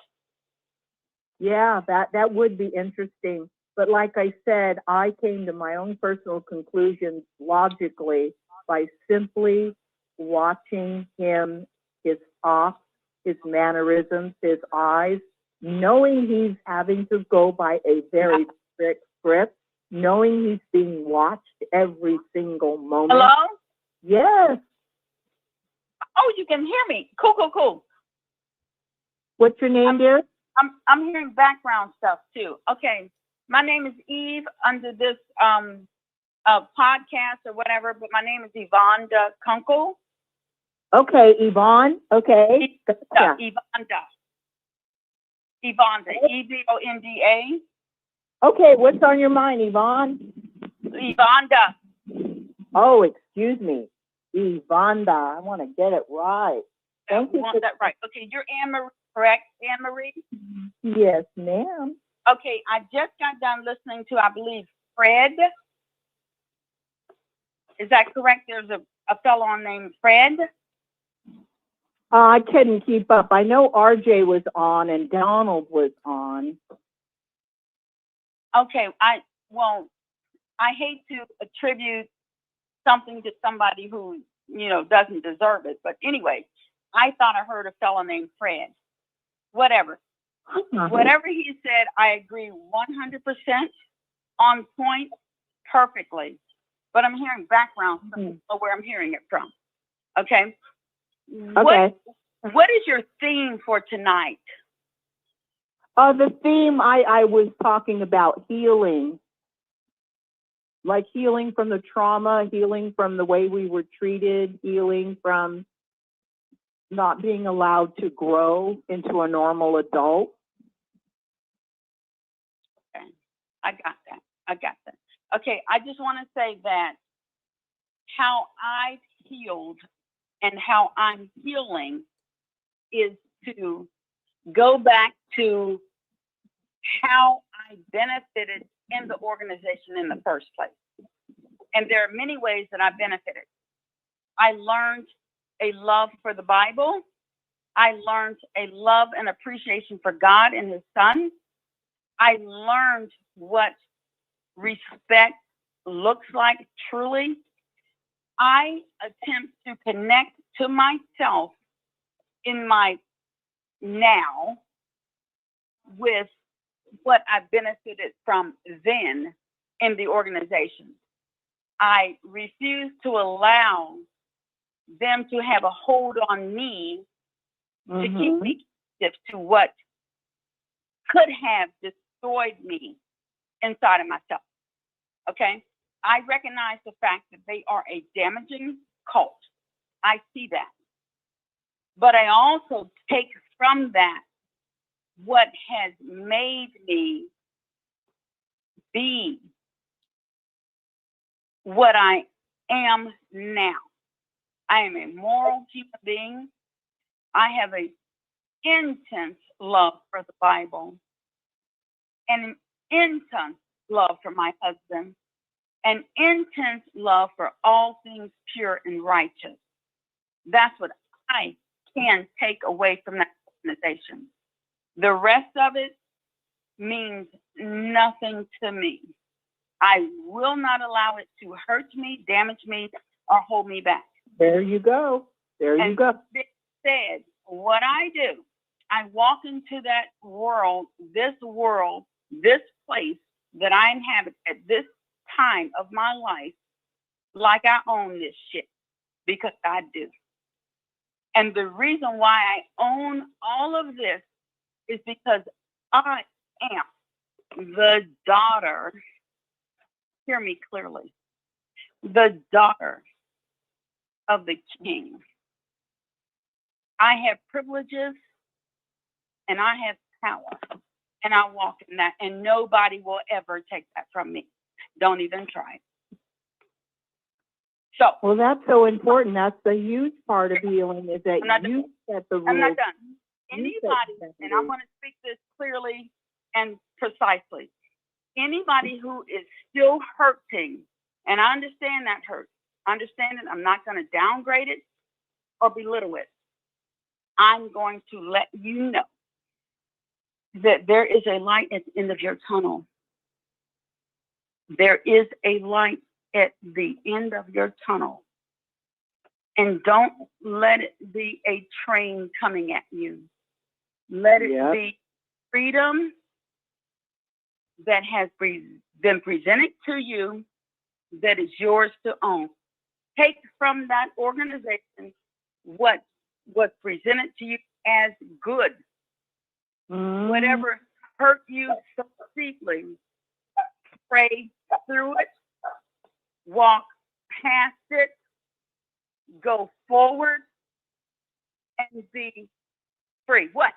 Speaker 2: Yeah, that would be interesting. But like I said, I came to my own personal conclusions logically by simply watching him, his talk, his mannerisms, his eyes, knowing he's having to go by a very strict script, knowing he's being watched every single moment.
Speaker 6: Hello?
Speaker 2: Yes.
Speaker 6: Oh, you can hear me. Cool.
Speaker 2: What's your name, dear?
Speaker 6: I'm hearing background stuff too. Okay, my name is Eve under this podcast or whatever, but my name is Yvonne Kunkel.
Speaker 2: Okay, Yvonne. Okay.
Speaker 6: Yvonne. Yvonne, Evonda.
Speaker 2: Okay, what's on your mind, Yvonne?
Speaker 6: Yvonda.
Speaker 2: Oh, excuse me. Yvonda. I want to get it right. Thank you.
Speaker 6: Want that right. Okay, you're Anne-Marie, correct? Anne-Marie?
Speaker 2: Yes, ma'am.
Speaker 6: Okay, I just got done listening to, I believe, Fred. Is that correct? There's a fellow named Fred.
Speaker 2: I couldn't keep up. I know RJ was on and Donald was on.
Speaker 6: Okay, I hate to attribute something to somebody who, doesn't deserve it. But anyway, I thought I heard a fellow named Fred. Whatever. Whatever he said, I agree 100% on point, perfectly. But I'm hearing background of where I'm hearing it from. Okay?
Speaker 2: Okay.
Speaker 6: What is your theme for tonight?
Speaker 2: The theme I was talking about healing. Like healing from the trauma, healing from the way we were treated, healing from not being allowed to grow into a normal adult.
Speaker 6: Okay, I got that. Okay, I just want to say that how I healed and how I'm healing is to go back to how I benefited in the organization in the first place. And there are many ways that I benefited. I learned a love for the Bible. I learned a love and appreciation for God and His Son. I learned what respect looks like truly. I attempt to connect to myself in my now with what I benefited from then in the organization. I refuse to allow them to have a hold on me to keep me captive to what could have destroyed me inside of myself. Okay? I recognize the fact that they are a damaging cult. I see that. But I also take from that what has made me be what I am now. I am a moral human being. I have an intense love for the Bible, and an intense love for my husband, an intense love for all things pure and righteous. That's what I can take away from that organization. The rest of it means nothing to me. I will not allow it to hurt me, damage me, or hold me back.
Speaker 2: There you go. You go.
Speaker 6: Being said, what I do, I walk into that world, this place that I inhabit at this time of my life, like I own this shit, because I do. And the reason why I own all of this is because I am the daughter, hear me clearly, the daughter of the King. I have privileges and I have power, and I walk in that, and nobody will ever take that from me. Don't even try. So,
Speaker 2: well, that's so important. That's the huge part of healing, is that you set the rules.
Speaker 6: I'm not done. Anybody, and I want to speak this clearly and precisely, anybody who is still hurting, and I understand that hurt. I understand it. I'm not going to downgrade it or belittle it. I'm going to let you know that there is a light at the end of your tunnel. There is a light at the end of your tunnel. And don't let it be a train coming at you. Let it be freedom that has been presented to you, that is yours to own. Take from that organization what was presented to you as good. Whatever whatever hurt you so deeply, pray through it, walk past it, go forward, and be free. What?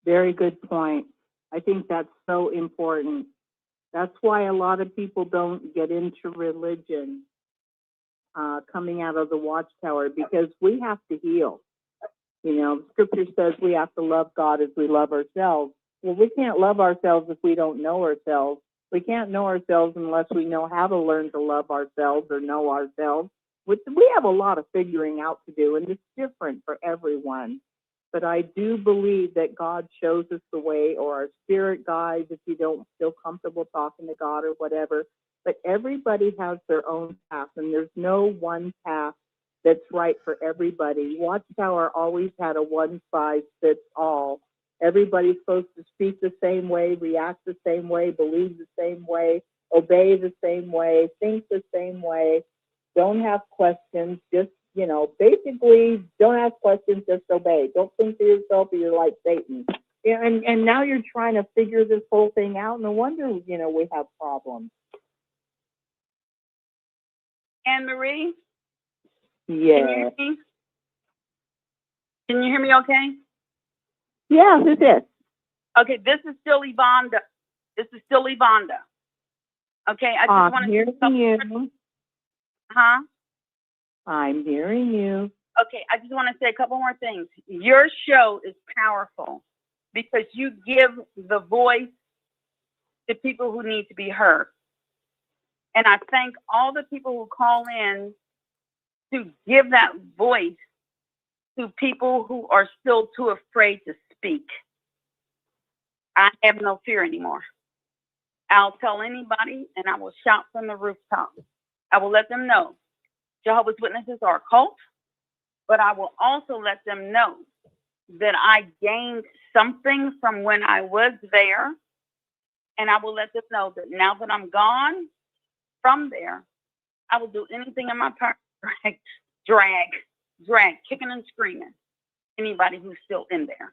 Speaker 2: Very good point. I think that's so important. That's why a lot of people don't get into religion coming out of the Watchtower, because we have to heal. You know, Scripture says we have to love God as we love ourselves. Well, we can't love ourselves if we don't know ourselves. We can't know ourselves unless we know how to learn to love ourselves or know ourselves. We have a lot of figuring out to do, and it's different for everyone. But I do believe that God shows us the way, or our spirit guides if you don't feel comfortable talking to God or whatever. But everybody has their own path, and there's no one path that's right for everybody. Watchtower always had a one-size-fits-all. Everybody's supposed to speak the same way, react the same way, believe the same way, obey the same way, think the same way. Don't have questions, just, you know, basically don't ask questions, just obey. Don't think to yourself or you're like Satan. Yeah, and now you're trying to figure this whole thing out. No wonder, you know, we have problems.
Speaker 6: Anne-Marie?
Speaker 2: Yeah.
Speaker 6: Can you hear me? Can you hear me okay?
Speaker 2: Yeah, who's this?
Speaker 6: Okay, this is still Yvonda. Okay, I just want
Speaker 2: I'm
Speaker 6: to...
Speaker 2: hearing you.
Speaker 6: Huh?
Speaker 2: I'm hearing you.
Speaker 6: Okay, I just want to say a couple more things. Your show is powerful because you give the voice to people who need to be heard. And I thank all the people who call in to give that voice to people who are still too afraid to speak. I have no fear anymore. I'll tell anybody, and I will shout from the rooftop. I will let them know Jehovah's Witnesses are a cult, but I will also let them know that I gained something from when I was there, and I will let them know that now that I'm gone from there, I will do anything in my power to drag, kicking and screaming anybody who's still in there.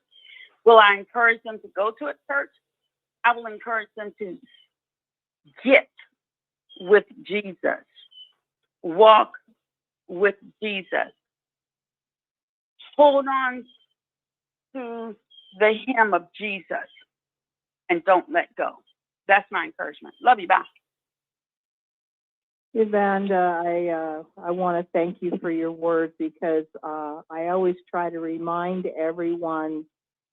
Speaker 6: Will I encourage them to go to a church? I will encourage them to get with Jesus, walk with Jesus, hold on to the hem of Jesus, and don't let go. That's my encouragement. Love you. Bye.
Speaker 2: Evander, I want to thank you for your words, because I always try to remind everyone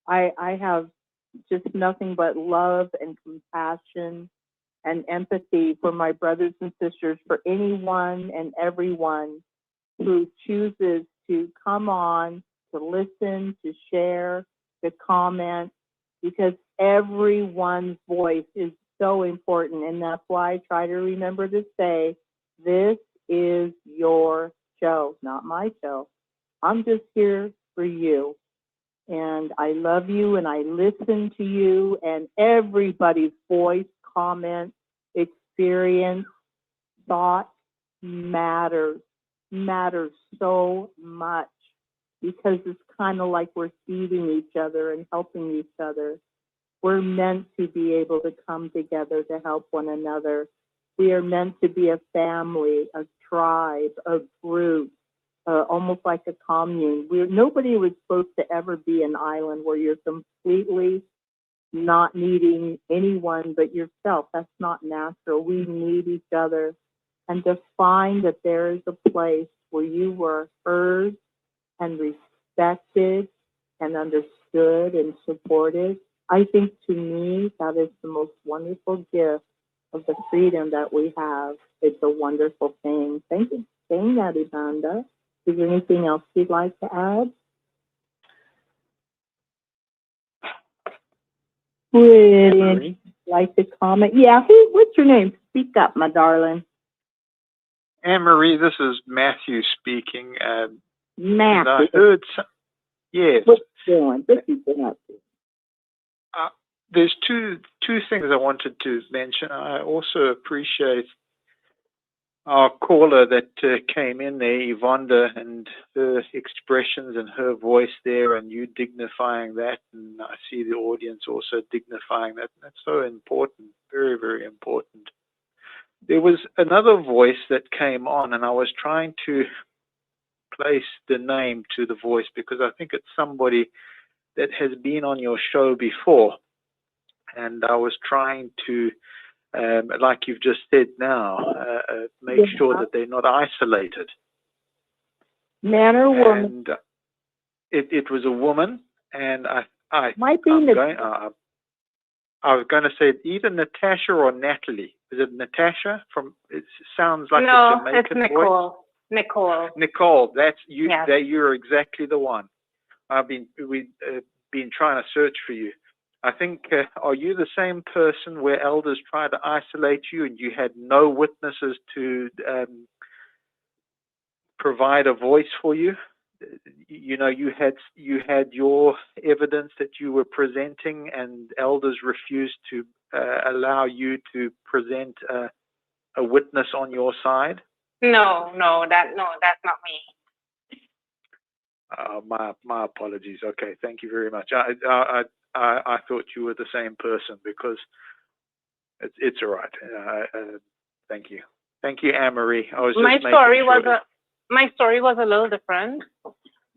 Speaker 2: I have just nothing but love and compassion and empathy for my brothers and sisters, for anyone and everyone who chooses to come on, to listen, to share, to comment, because everyone's voice is so important. And that's why I try to remember to say, this is your show, not my show. I'm just here for you. And I love you, and I listen to you, and everybody's voice, comment, experience, thought matters so much, because it's kind of like we're feeding each other and helping each other. We're meant to be able to come together to help one another. We are meant to be a family, a tribe, a group, almost like a commune. Nobody was supposed to ever be an island where you're completely not needing anyone but yourself. That's not natural. We need each other. And to find that there is a place where you were heard and respected and understood and supported, I think, to me, that is the most wonderful gift of the freedom that we have. It's a wonderful thing. Thank you for saying that, Evander. Is there anything else you'd like to add? Would you like to comment? Yeah, what's your name? Speak up, my darling.
Speaker 7: Anne-Marie, this is Matthew speaking.
Speaker 2: Matthew.
Speaker 7: I heard yes.
Speaker 2: What's doing? What you been up to?
Speaker 7: There's two things I wanted to mention. I also appreciate our caller that came in there, Yvonne, and her expressions and her voice there, and you dignifying that, and I see the audience also dignifying that. That's so important, very, very important. There was another voice that came on, and I was trying to place the name to the voice because I think it's somebody that has been on your show before, and I was trying to, like you've just said now, make sure that they're not isolated.
Speaker 2: Man or woman?
Speaker 7: And it was a woman, and I
Speaker 2: Might be
Speaker 7: I was going to say either Natasha or Natalie. Is it Natasha? It sounds like
Speaker 4: No,
Speaker 7: a Jamaican
Speaker 4: it's Nicole.
Speaker 7: voice.
Speaker 4: Nicole.
Speaker 7: That's you.
Speaker 4: Yes.
Speaker 7: You're exactly the one. We've been trying to search for you. I think, are you the same person where elders tried to isolate you and you had no witnesses to provide a voice for you? You know, you had your evidence that you were presenting, and elders refused to allow you to present a witness on your side.
Speaker 4: No, that's not me.
Speaker 7: My apologies. Okay, thank you very much. I thought you were the same person because it's all right. Thank you, Anne-Marie. I was just
Speaker 4: My story was a little different.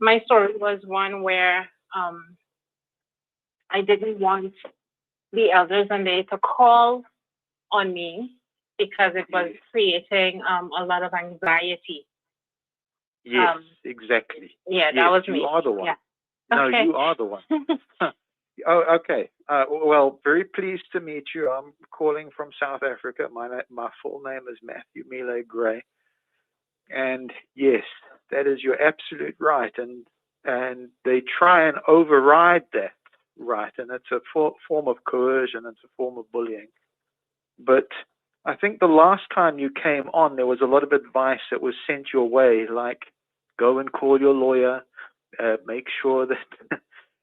Speaker 4: My story was one where I didn't want the elders and they to call on me because it was creating a lot of anxiety.
Speaker 7: Yes, exactly.
Speaker 4: Yeah,
Speaker 7: yes,
Speaker 4: that was
Speaker 7: you
Speaker 4: me.
Speaker 7: are the one.
Speaker 4: Yeah.
Speaker 7: No,
Speaker 4: Okay.
Speaker 7: you are the one. Oh, okay. Well, very pleased to meet you. I'm calling from South Africa. My full name is Matthew Mile Gray. And yes, that is your absolute right. And they try and override that right. And it's a form of coercion. It's a form of bullying. But I think the last time you came on, there was a lot of advice that was sent your way, like go and call your lawyer, make sure that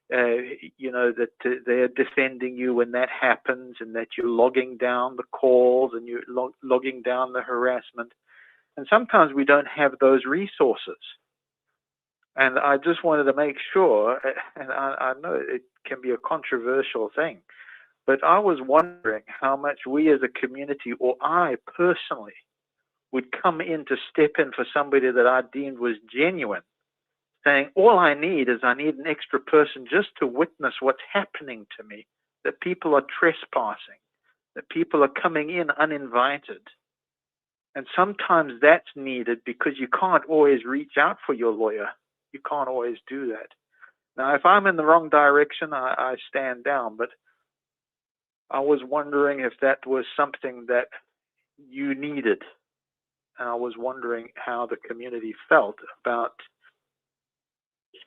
Speaker 7: that they're defending you when that happens, and that you're logging down the calls and you're logging down the harassment. And sometimes we don't have those resources. And I just wanted to make sure, and I know it can be a controversial thing, but I was wondering how much we as a community, or I personally, would come in to step in for somebody that I deemed was genuine, saying, all I need an extra person just to witness what's happening to me, that people are trespassing, that people are coming in uninvited. And sometimes that's needed because you can't always reach out for your lawyer. You can't always do that. Now, if I'm in the wrong direction, I stand down, but I was wondering if that was something that you needed. And I was wondering how the community felt about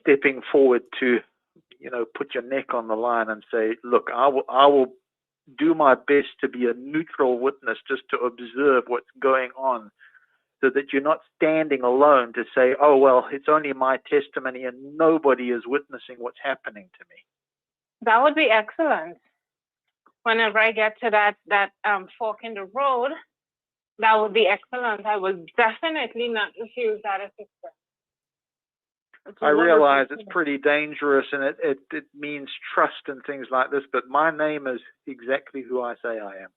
Speaker 7: stepping forward to, put your neck on the line and say, look, I will do my best to be a neutral witness, just to observe what's going on, so that you're not standing alone to say, oh, well, it's only my testimony and nobody is witnessing what's happening to me.
Speaker 4: That would be excellent. Whenever I get to that fork in the road, that would be excellent. I would definitely not refuse that assistance.
Speaker 7: I realize it's pretty dangerous, and it means trust and things like this, but my name is exactly who I say I am.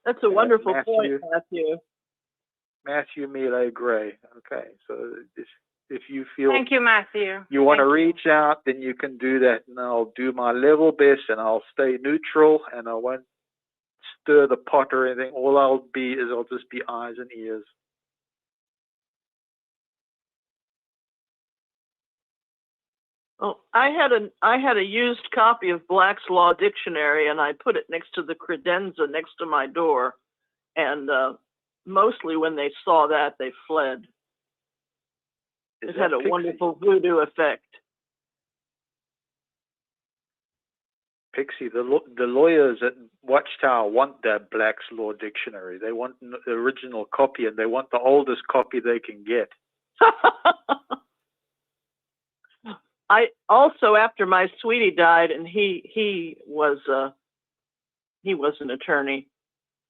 Speaker 8: That's a wonderful point, Matthew.
Speaker 7: Matthew Mile Gray. Okay, so if you feel
Speaker 4: thank you, Matthew.
Speaker 7: You want to reach out, then you can do that, and I'll do my level best, and I'll stay neutral, and I won't stir the pot or anything. All I'll just be eyes and ears.
Speaker 8: Well, I had a used copy of Black's Law Dictionary, and I put it next to the credenza next to my door, and mostly when they saw that, they fled. It had a wonderful voodoo effect.
Speaker 7: Pixie, the lawyers at Watchtower want that Black's Law Dictionary. They want the original copy, and they want the oldest copy they can get.
Speaker 8: I also, after my sweetie died, and he was an attorney,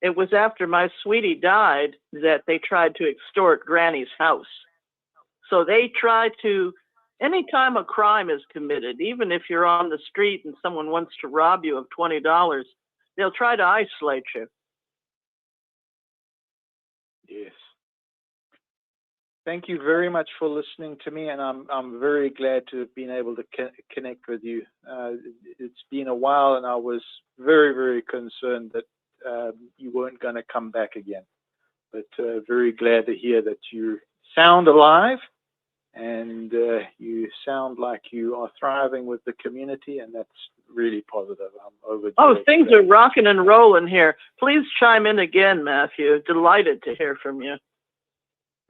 Speaker 8: it was after my sweetie died that they tried to extort Granny's house. So they try to, anytime a crime is committed, even if you're on the street and someone wants to rob you of $20, they'll try to isolate you.
Speaker 7: Yes. Thank you very much for listening to me, and I'm very glad to have been able to connect with you. It's been a while, and I was very, very concerned that you weren't going to come back again. But very glad to hear that you sound alive, and you sound like you are thriving with the community, and that's really positive. I'm overjoyed.
Speaker 8: Oh, things are rocking and rolling here. Please chime in again, Matthew. Delighted to hear from you.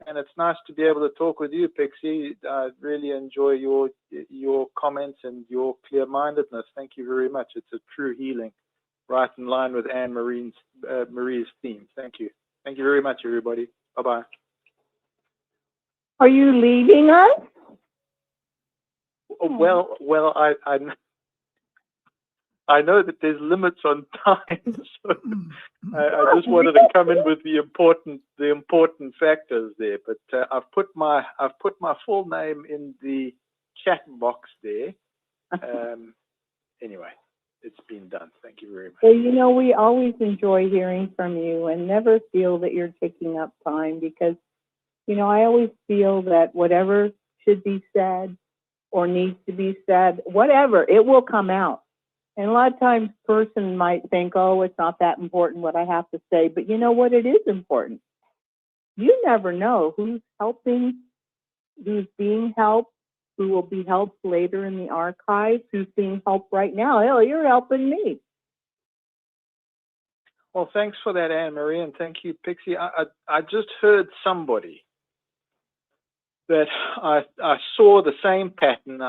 Speaker 7: And it's nice to be able to talk with you, Pixie. I really enjoy your comments and your clear-mindedness. Thank you very much. It's a true healing, right in line with Anne Marie's theme. Thank you. Thank you very much, everybody. Bye-bye.
Speaker 2: Are you leaving us?
Speaker 7: Well, I know that there's limits on time, so I just wanted to come in with the important factors there. But I've put my full name in the chat box there. Anyway, it's been done. Thank you very much.
Speaker 2: Well, you know, we always enjoy hearing from you, and never feel that you're taking up time, because, you know, I always feel that whatever should be said or needs to be said, whatever, it will come out. And a lot of times a person might think, oh, it's not that important what I have to say. But you know what? It is important. You never know who's helping, who's being helped, who will be helped later in the archives, who's being helped right now. Hell, you're helping me.
Speaker 7: Well, thanks for that, Anne Marie, and thank you, Pixie. I just heard somebody that I saw the same pattern.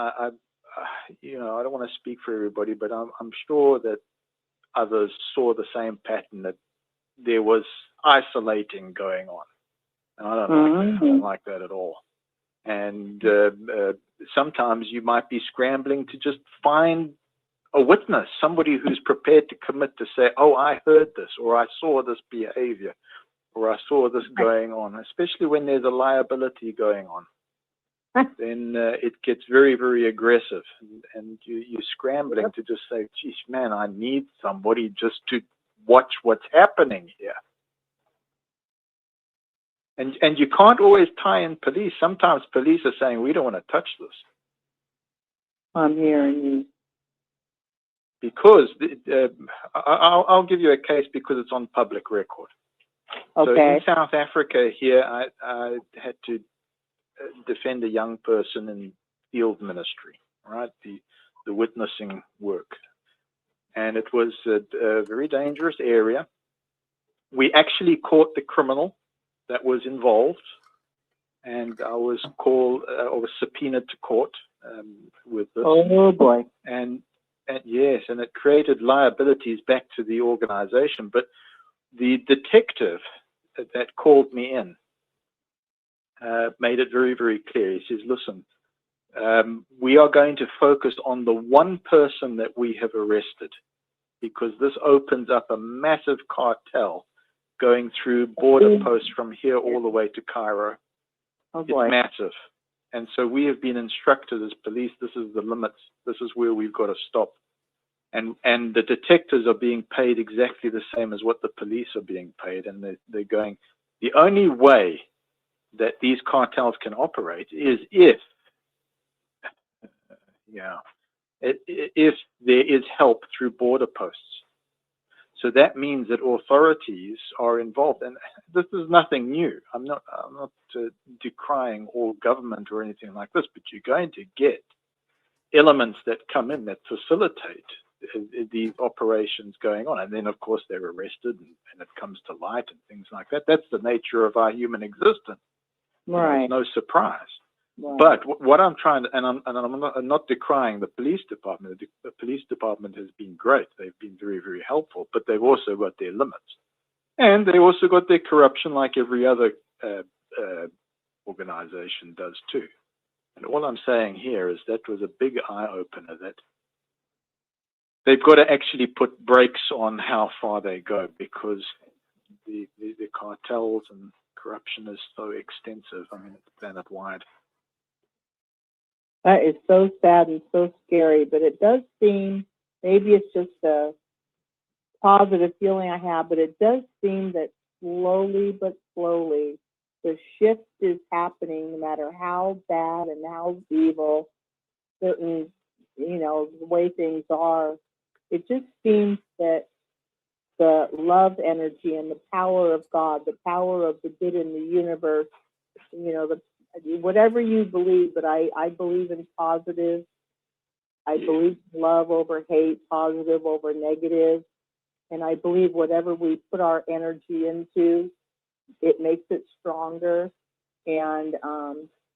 Speaker 7: You know, I don't want to speak for everybody, but I'm sure that others saw the same pattern, that there was isolating going on. And I don't like that. I don't like that at all. And sometimes you might be scrambling to just find a witness, somebody who's prepared to commit to say, oh, I heard this, or I saw this behavior, or I saw this going on, especially when there's a liability going on. Then it gets very, very aggressive, and you're scrambling to just say, geez, man, I need somebody just to watch what's happening here. And you can't always tie in police. Sometimes police are saying, we don't want to touch this.
Speaker 2: I'm hearing you.
Speaker 7: Because I'll give you a case because it's on public record.
Speaker 2: Okay.
Speaker 7: So in South Africa here, I had to defend a young person in field ministry, right? The witnessing work. And it was a very dangerous area. We actually caught the criminal that was involved, and I was subpoenaed to court with this.
Speaker 2: Oh boy.
Speaker 7: And yes, and it created liabilities back to the organization. But the detective that called me in made it very, very clear. He says, listen, we are going to focus on the one person that we have arrested, because this opens up a massive cartel going through border posts from here all the way to Cairo.
Speaker 2: Oh boy.
Speaker 7: It's massive. And so we have been instructed as police, this is the limits, this is where we've got to stop. And the detectives are being paid exactly the same as what the police are being paid. And they're going, the only way that these cartels can operate is if there is help through border posts. So that means that authorities are involved, and this is nothing new. I'm not decrying all government or anything like this, but you're going to get elements that come in that facilitate these operations going on, and then of course they're arrested, and it comes to light and things like that. That's the nature of our human existence.
Speaker 2: Right.
Speaker 7: It's no surprise.
Speaker 2: Right.
Speaker 7: But what I'm trying to, and I'm not decrying the police department. The police department has been great. They've been very, very helpful, but they've also got their limits. And they also got their corruption like every other organization does too. And all I'm saying here is that was a big eye-opener, that they've got to actually put brakes on how far they go, because the cartels and corruption is so extensive. I mean, it's planet-wide.
Speaker 2: That is so sad and so scary, but it does seem, maybe it's just a positive feeling I have, but it does seem that slowly but slowly the shift is happening, no matter how bad and how evil certain, the way things are. It just seems that the love energy and the power of God, the power of the good in the universe, whatever you believe, but I believe in positive. I believe love over hate, positive over negative. And I believe whatever we put our energy into, it makes it stronger. And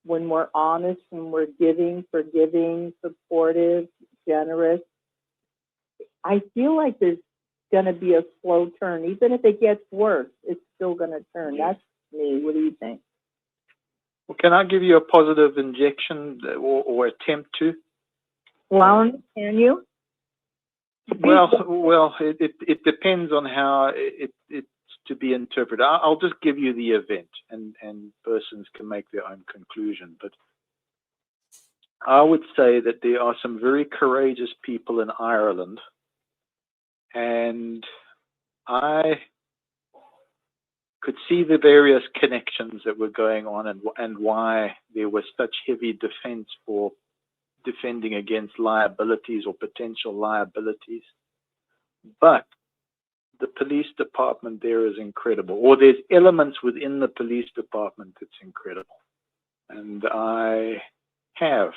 Speaker 2: when we're honest, when we're giving, forgiving, supportive, generous, I feel like there's going to be a slow turn. Even if it gets worse, it's still going to turn. That's me. What do you think?
Speaker 7: Well, can I give you a positive injection or attempt to?
Speaker 2: Well, can you?
Speaker 7: Well, it depends on how it's to be interpreted. I'll just give you the event, and persons can make their own conclusion. But I would say that there are some very courageous people in Ireland, and I could see the various connections that were going on and why there was such heavy defense for defending against liabilities or potential liabilities. But the police department there is incredible, or there's elements within the police department that's incredible. And I have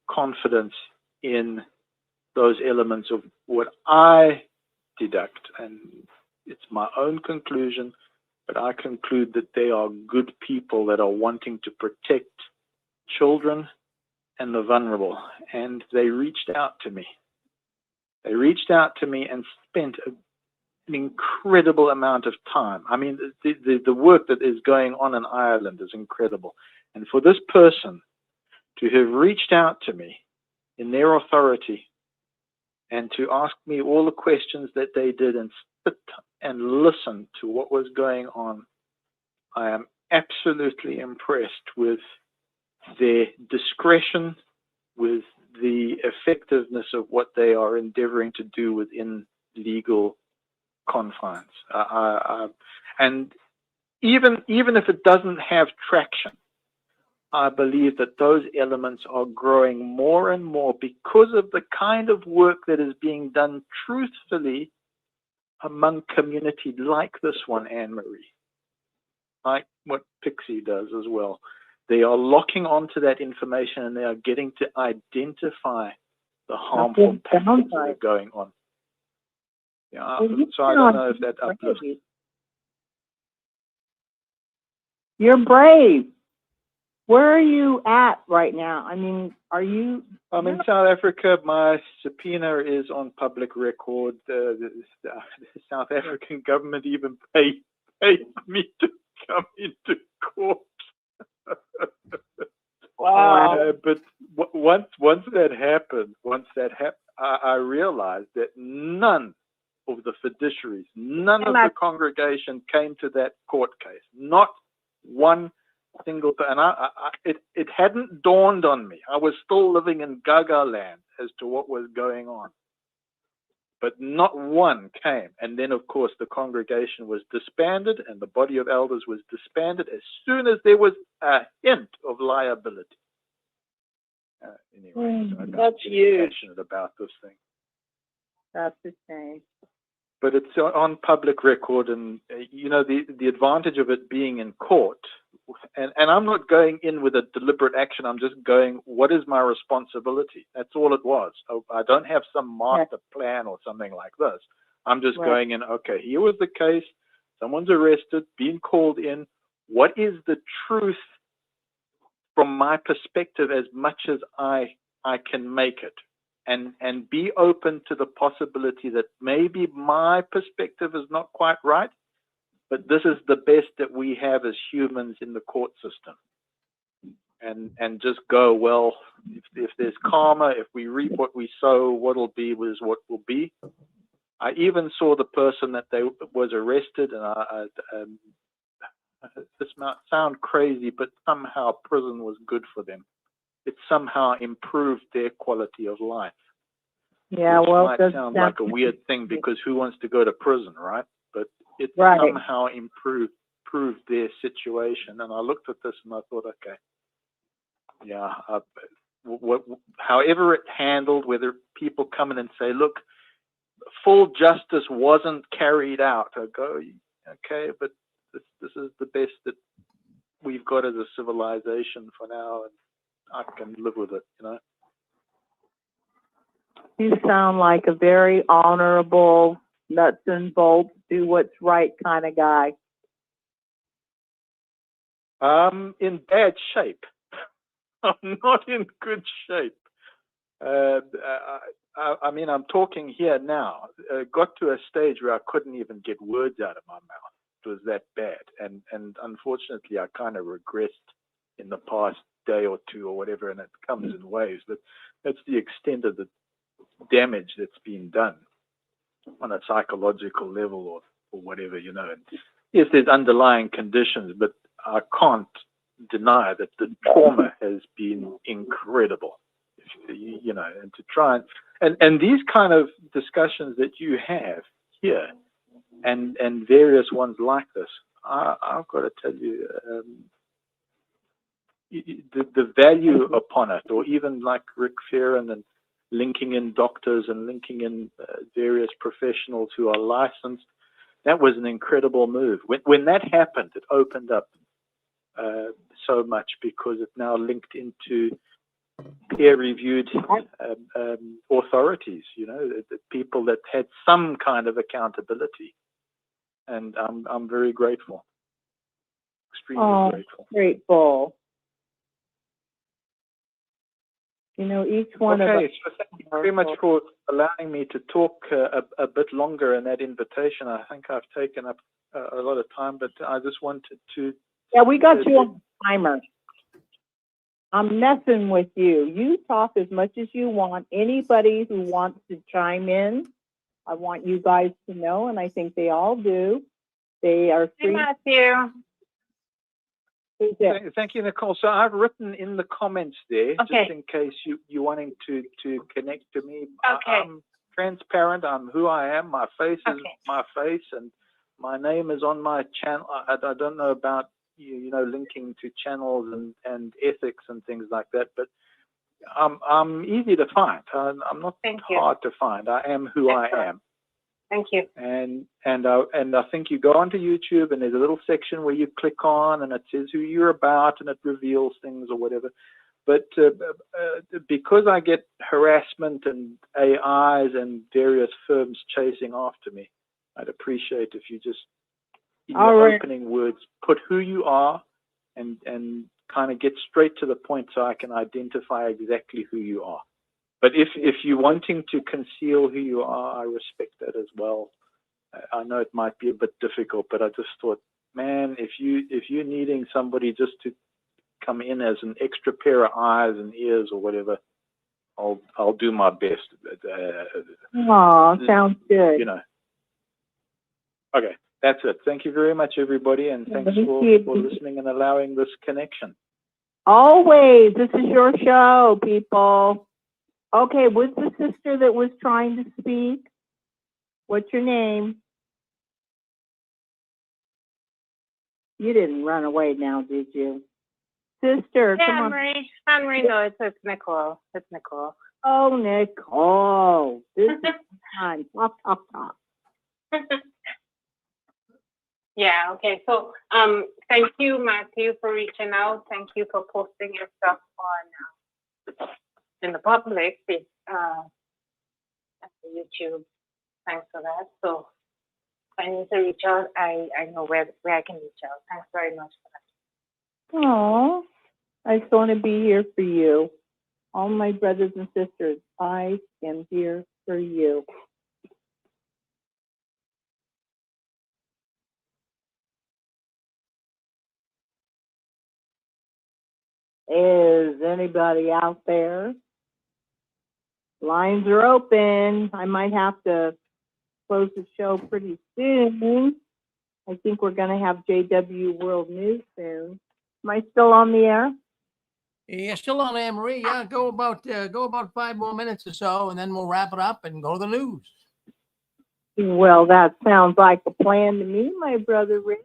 Speaker 7: confidence in those elements of what I deduct, and it's my own conclusion, but I conclude that they are good people that are wanting to protect children and the vulnerable. And they reached out to me. They reached out to me and spent an incredible amount of time. I mean, the work that is going on in Ireland is incredible. And for this person to have reached out to me in their authority and to ask me all the questions that they did and sit and listen to what was going on, I am absolutely impressed with their discretion, with the effectiveness of what they are endeavoring to do within legal confines. And even if it doesn't have traction, I believe that those elements are growing more and more because of the kind of work that is being done truthfully among community like this one, Anne-Marie, like what Pixie does as well. They are locking onto that information and they are getting to identify the harmful patterns that are going on. Yeah, so I don't know if that uplifts.
Speaker 2: You're brave. Where are you at right now? I mean, are you?
Speaker 7: I'm in South Africa. My subpoena is on public record. The South African government even paid me to come into court.
Speaker 2: Wow.
Speaker 7: But once that happened, I realized that none of the fiduciaries, none of the congregation came to that court case. Not one single person. And it hadn't dawned on me. I was still living in Gaga land as to what was going on. But not one came. And then, of course, the congregation was disbanded and the body of elders was disbanded as soon as there was a hint of liability. Anyway, so
Speaker 8: that's huge.
Speaker 7: Passionate about this thing.
Speaker 2: That's the same.
Speaker 7: But it's on public record, and the advantage of it being in court. And I'm not going in with a deliberate action. I'm just going, what is my responsibility? That's all it was. I don't have some master plan or something like this. I'm just going in, okay, here was the case. Someone's arrested, being called in. What is the truth from my perspective as much as I can make it? And be open to the possibility that maybe my perspective is not quite right, but this is the best that we have as humans in the court system. And just go, well, if there's karma, if we reap what we sow, what'll be is what will be. I even saw the person that they was arrested, and this might sound crazy, but somehow prison was good for them. It somehow improved their quality of life.
Speaker 2: Yeah,
Speaker 7: Which
Speaker 2: well,
Speaker 7: might sound like a weird thing because who wants to go to prison, right? But it
Speaker 2: Right.
Speaker 7: somehow improved their situation. And I looked at this and I thought, okay, yeah, however it handled, whether people come in and say, look, full justice wasn't carried out, I go, okay, but this is the best that we've got as a civilization for now, and I can live with it, you know.
Speaker 2: You sound like a very honorable, nuts and bolts, do what's right kind of guy.
Speaker 7: In bad shape. I'm not in good shape. I mean, I'm talking here now. Got to a stage where I couldn't even get words out of my mouth. It was that bad. And unfortunately, I kind of regressed in the past day or two or whatever, and it comes in waves. But that's the extent of the damage that's been done on a psychological level or whatever, you know. And yes, there's underlying conditions, but I can't deny that the trauma has been incredible, you know, and to try and these kind of discussions that you have here and various ones like this, I've got to tell you, the value upon it, or even like Rick Farron and linking in doctors and linking in various professionals who are licensed, that was an incredible move. When that happened, it opened up so much because it now linked into peer-reviewed authorities, you know, the people that had some kind of accountability, and I'm very grateful, extremely grateful.
Speaker 2: Grateful. You know, each one of us.
Speaker 7: Okay, so thank you very much for allowing me to talk a bit longer in that invitation. I think I've taken up a lot of time, but I just wanted to.
Speaker 2: Yeah, we got you on the timer. I'm messing with you. You talk as much as you want. Anybody who wants to chime in, I want you guys to know, and I think they all do. They are
Speaker 4: Hey,
Speaker 2: free.
Speaker 4: Matthew.
Speaker 7: Thank you, Nicole. So I've written in the comments there,
Speaker 4: Okay.
Speaker 7: just in case you're wanting to connect to me.
Speaker 4: Okay.
Speaker 7: I'm transparent. I'm who I am. My face is
Speaker 4: Okay.
Speaker 7: my face, and my name is on my channel. I don't know about you know, linking to channels and ethics and things like that, but I'm easy to find. I'm not hard to find. I am who I am.
Speaker 4: Thank you.
Speaker 7: And I think you go onto YouTube and there's a little section where you click on and it says who you're about and it reveals things or whatever. But because I get harassment and AIs and various firms chasing after me, I'd appreciate if you just, in your opening words, put who you are and kind of get straight to the point so I can identify exactly who you are. But if you're wanting to conceal who you are, I respect that as well. I know it might be a bit difficult, but I just thought, man, if you're needing somebody just to come in as an extra pair of eyes and ears or whatever, I'll do my best.
Speaker 2: Sounds good.
Speaker 7: You know. Okay, that's it. Thank you very much, everybody, and thanks for listening and allowing this connection.
Speaker 2: Always, this is your show, people. Okay, what's the sister that was trying to speak? What's your name? You didn't run away now, did you? Sister, come on.
Speaker 4: Marie, no, it's Nicole. It's Nicole.
Speaker 2: Oh, Nicole. This is fun. Talk.
Speaker 4: Yeah, okay. So, thank you, Matthew, for reaching out. Thank you for posting your stuff on in the public, YouTube. Thanks for that. So, if I need to reach out, I know where I can reach out. Thanks very much for that.
Speaker 2: Oh, I just want to be here for you. All my brothers and sisters, I am here for you. Is anybody out there? Lines are open. I might have to close the show pretty soon. I think we're going to have JW World News soon. Am I still on the air?
Speaker 1: Yeah, still on Anne Marie. Yeah, go about 5 more minutes or so, and then we'll wrap it up and go to the news.
Speaker 2: Well, that sounds like a plan to me, my brother Rick.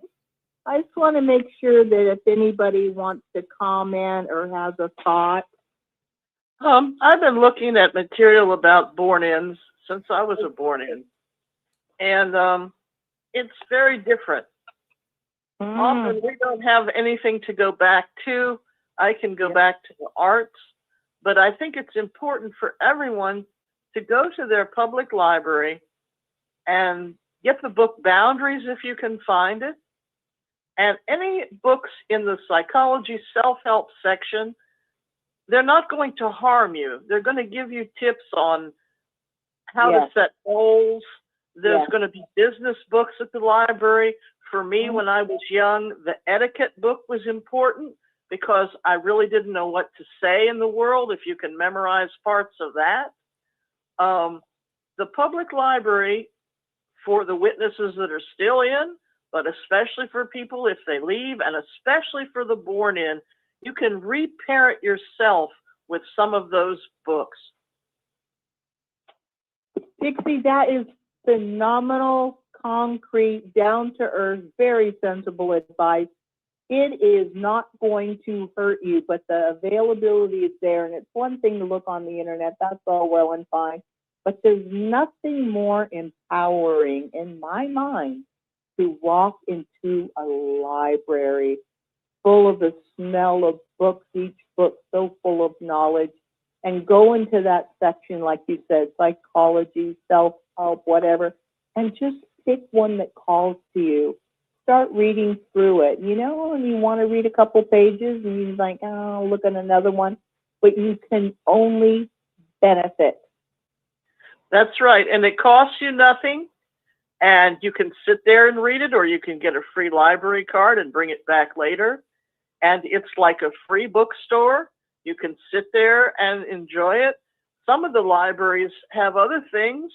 Speaker 2: I just want to make sure that if anybody wants to comment or has a thought.
Speaker 8: I've been looking at material about born-ins since I was a born-in, and it's very different. Often we don't have anything to go back to. I can go back to the arts, but I think it's important for everyone to go to their public library and get the book Boundaries if you can find it. And any books in the psychology self-help section, they're not going to harm you. They're going to give you tips on how to set goals. There's going to be business books at the library. For me, when I was young, the etiquette book was important because I really didn't know what to say in the world, if you can memorize parts of that. The public library, for the witnesses that are still in, but especially for people if they leave, and especially for the born-in, you can reparent yourself with some of those books.
Speaker 2: Dixie, that is phenomenal, concrete, down-to-earth, very sensible advice. It is not going to hurt you, but the availability is there. And it's one thing to look on the internet, that's all well and fine. But there's nothing more empowering in my mind to walk into a library full of the smell of books, each book so full of knowledge, and go into that section, like you said, psychology, self-help, whatever, and just pick one that calls to you. Start reading through it. You know, and you want to read a couple pages, and you're like, oh, look at another one, but you can only benefit.
Speaker 8: That's right, and it costs you nothing, and you can sit there and read it, or you can get a free library card and bring it back later, and it's like a free bookstore. You can sit there and enjoy it. Some of the libraries have other things,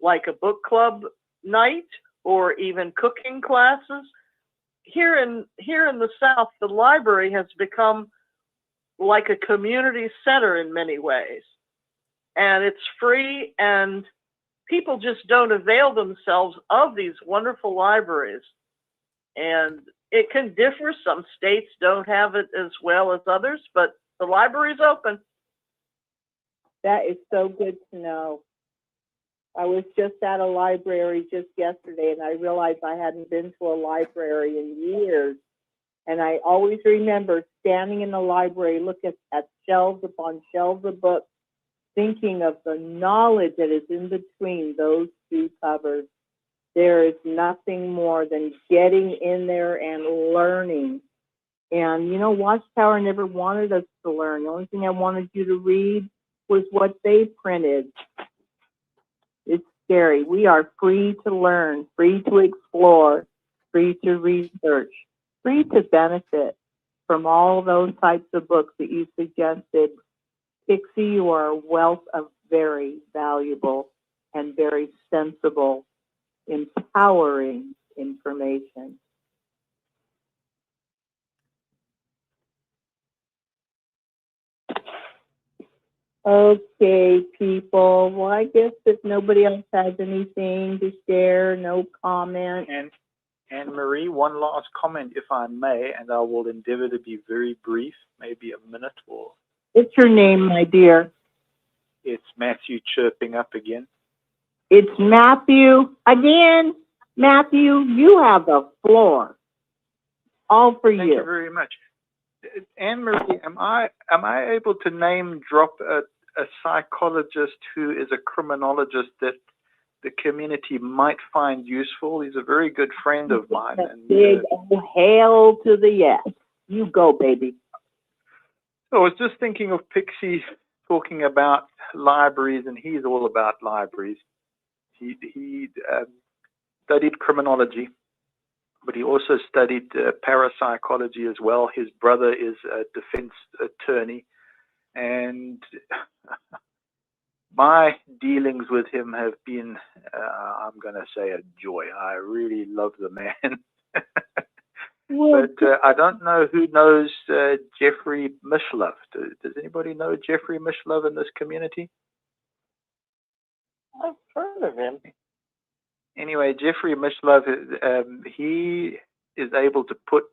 Speaker 8: like a book club night or even cooking classes. Here in the South, the library has become like a community center in many ways. And it's free, and people just don't avail themselves of these wonderful libraries. And it can differ. Some states don't have it as well as others, but the library's open.
Speaker 2: That is so good to know. I was just at a library just yesterday, and I realized I hadn't been to a library in years. And I always remember standing in the library, looking at shelves upon shelves of books, thinking of the knowledge that is in between those two covers. There is nothing more than getting in there and learning. And, you know, Watchtower never wanted us to learn. The only thing I wanted you to read was what they printed. It's scary. We are free to learn, free to explore, free to research, free to benefit from all those types of books that you suggested. Pixie, you are a wealth of very valuable and very sensible, empowering information. Okay, people. Well, I guess if nobody else has anything to share, no comment.
Speaker 7: And Anne-Marie, one last comment, if I may, and I will endeavor to be very brief, maybe a minute or...
Speaker 2: What's your name, my dear?
Speaker 7: It's Matthew chirping up again.
Speaker 2: It's Matthew. Again, Matthew, you have the floor. All for you.
Speaker 7: Thank you very much. Anne-Marie, am I able to name drop a psychologist who is a criminologist that the community might find useful? He's a very good friend of mine. And,
Speaker 2: big hail to the yes. You go, baby.
Speaker 7: I was just thinking of Pixie talking about libraries, and he's all about libraries. He studied criminology, but he also studied parapsychology as well. His brother is a defense attorney, and my dealings with him have been, I'm going to say, a joy. I really love the man. But I don't know who knows Jeffrey Mishlove. Does anybody know Jeffrey Mishlove in this community?
Speaker 8: I've heard of him.
Speaker 7: Anyway, Jeffrey Mishlove, he is able to put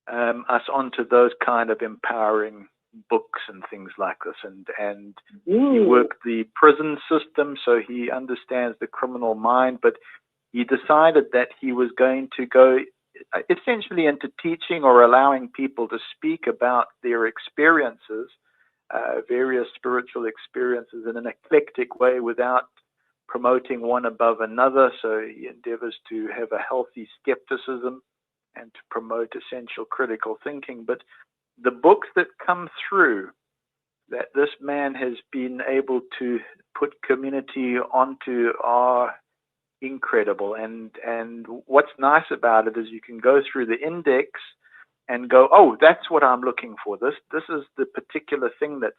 Speaker 7: us onto those kind of empowering books and things like this, and he worked the prison system, so he understands the criminal mind, but he decided that he was going to go essentially into teaching or allowing people to speak about their experiences, various spiritual experiences, in an eclectic way without promoting one above another. So he endeavors to have a healthy skepticism and to promote essential critical thinking. But the books that come through that this man has been able to put community onto are incredible. And what's nice about it is you can go through the index and go, oh, that's what I'm looking for. This is the particular thing that's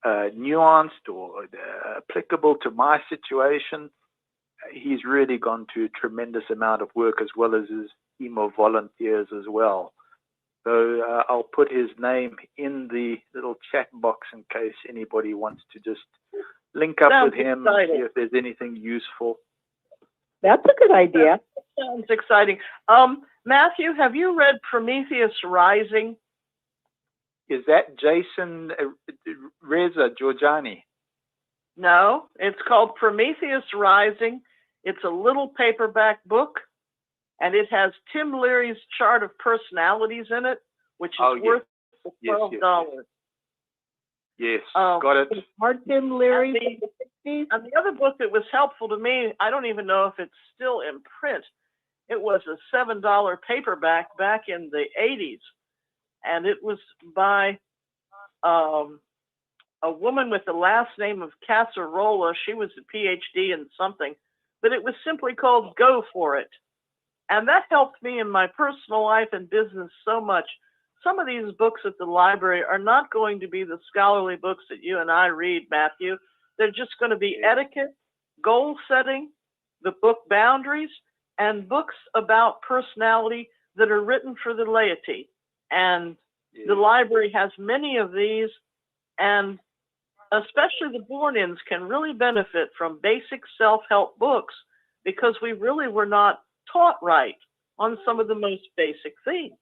Speaker 7: nuanced or applicable to my situation. He's really gone to a tremendous amount of work, as well as his team of volunteers as well. So I'll put his name in the little chat box in case anybody wants to just link up with him and see if there's anything useful.
Speaker 2: That's a good idea.
Speaker 8: That sounds exciting. Matthew, have you read Prometheus Rising?
Speaker 7: Is that Jason Reza Giorgiani?
Speaker 8: No, it's called Prometheus Rising. It's a little paperback book, and it has Tim Leary's chart of personalities in it, which is worth $12.
Speaker 7: Yes, got it.
Speaker 2: Tim Leary.
Speaker 8: And the other book that was helpful to me, I don't even know if it's still in print. It was a $7 paperback back in the 80s. And it was by a woman with the last name of Casarola. She was a PhD in something, but it was simply called Go For It. And that helped me in my personal life and business so much. Some of these books at the library are not going to be the scholarly books that you and I read, Matthew. They're just going to be etiquette, goal setting, the book boundaries, and books about personality that are written for the laity. And the library has many of these, and especially the born-ins can really benefit from basic self-help books, because we really were not taught right on some of the most basic things.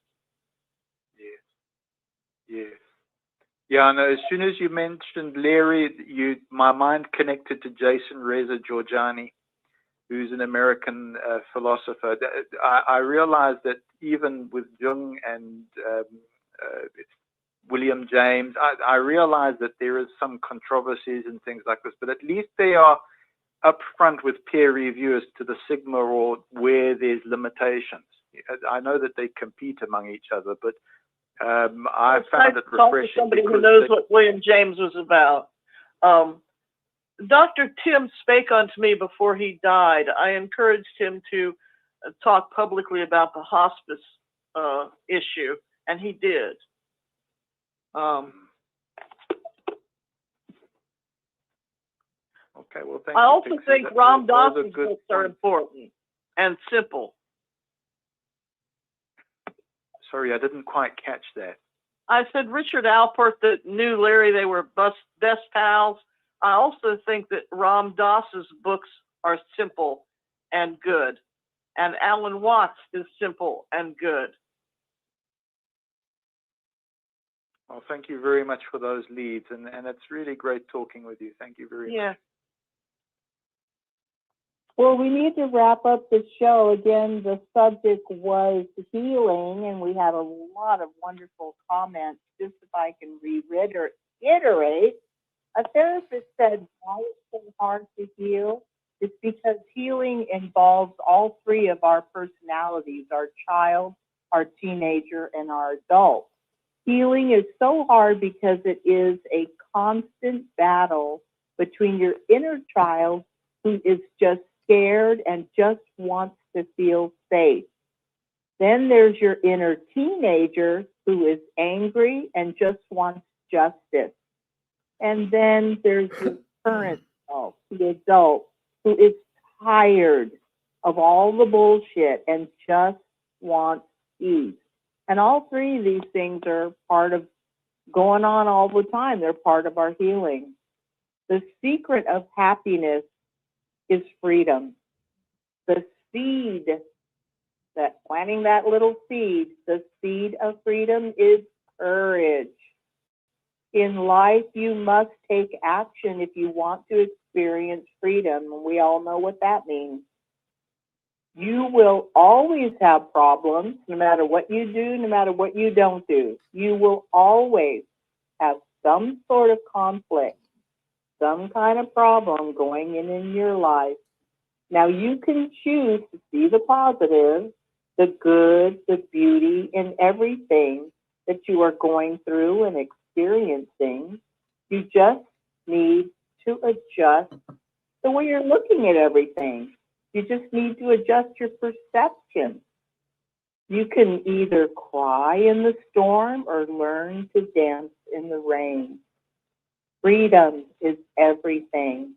Speaker 7: Yeah, no, as soon as you mentioned Larry, my mind connected to Jason Reza Giorgiani, who's an American philosopher. I realized that even with Jung and William James, I realized that there is some controversies and things like this, but at least they are upfront with peer reviewers to the sigma or where there's limitations. I know that they compete among each other, but I found it refreshing.
Speaker 8: Somebody who knows what William James was about. Dr. Tim spake unto me before he died. I encouraged him to talk publicly about the hospice issue, and he did.
Speaker 7: Okay, well, thank you.
Speaker 8: I also think Ram Dass's books are important and simple.
Speaker 7: Sorry, I didn't quite catch that.
Speaker 8: I said Richard Alpert that knew Larry, they were best pals. I also think that Ram Dass's books are simple and good. And Alan Watts is simple and good.
Speaker 7: Well, thank you very much for those leads. And it's really great talking with you. Thank you very much.
Speaker 2: Well, we need to wrap up the show. Again, the subject was healing, and we had a lot of wonderful comments. Just if I can reiterate, a therapist said, why it's so hard to heal? It's because healing involves all three of our personalities, our child, our teenager, and our adult. Healing is so hard because it is a constant battle between your inner child, who is just scared and just wants to feel safe. Then there's your inner teenager, who is angry and just wants justice. And then there's your current self, the adult who is tired of all the bullshit and just wants peace. And all three of these things are part of going on all the time. They're part of our healing. The secret of happiness is freedom. The seed, that planting that little seed, the seed of freedom is courage. In life, you must take action if you want to experience freedom, and we all know what that means. You will always have problems, no matter what you do, no matter what you don't do. You will always have some sort of conflict, some kind of problem going in your life. Now, you can choose to see the positive, the good, the beauty in everything that you are going through and experiencing. You just need to adjust the way you're looking at everything. You just need to adjust your perception. You can either cry in the storm or learn to dance in the rain. Freedom is everything.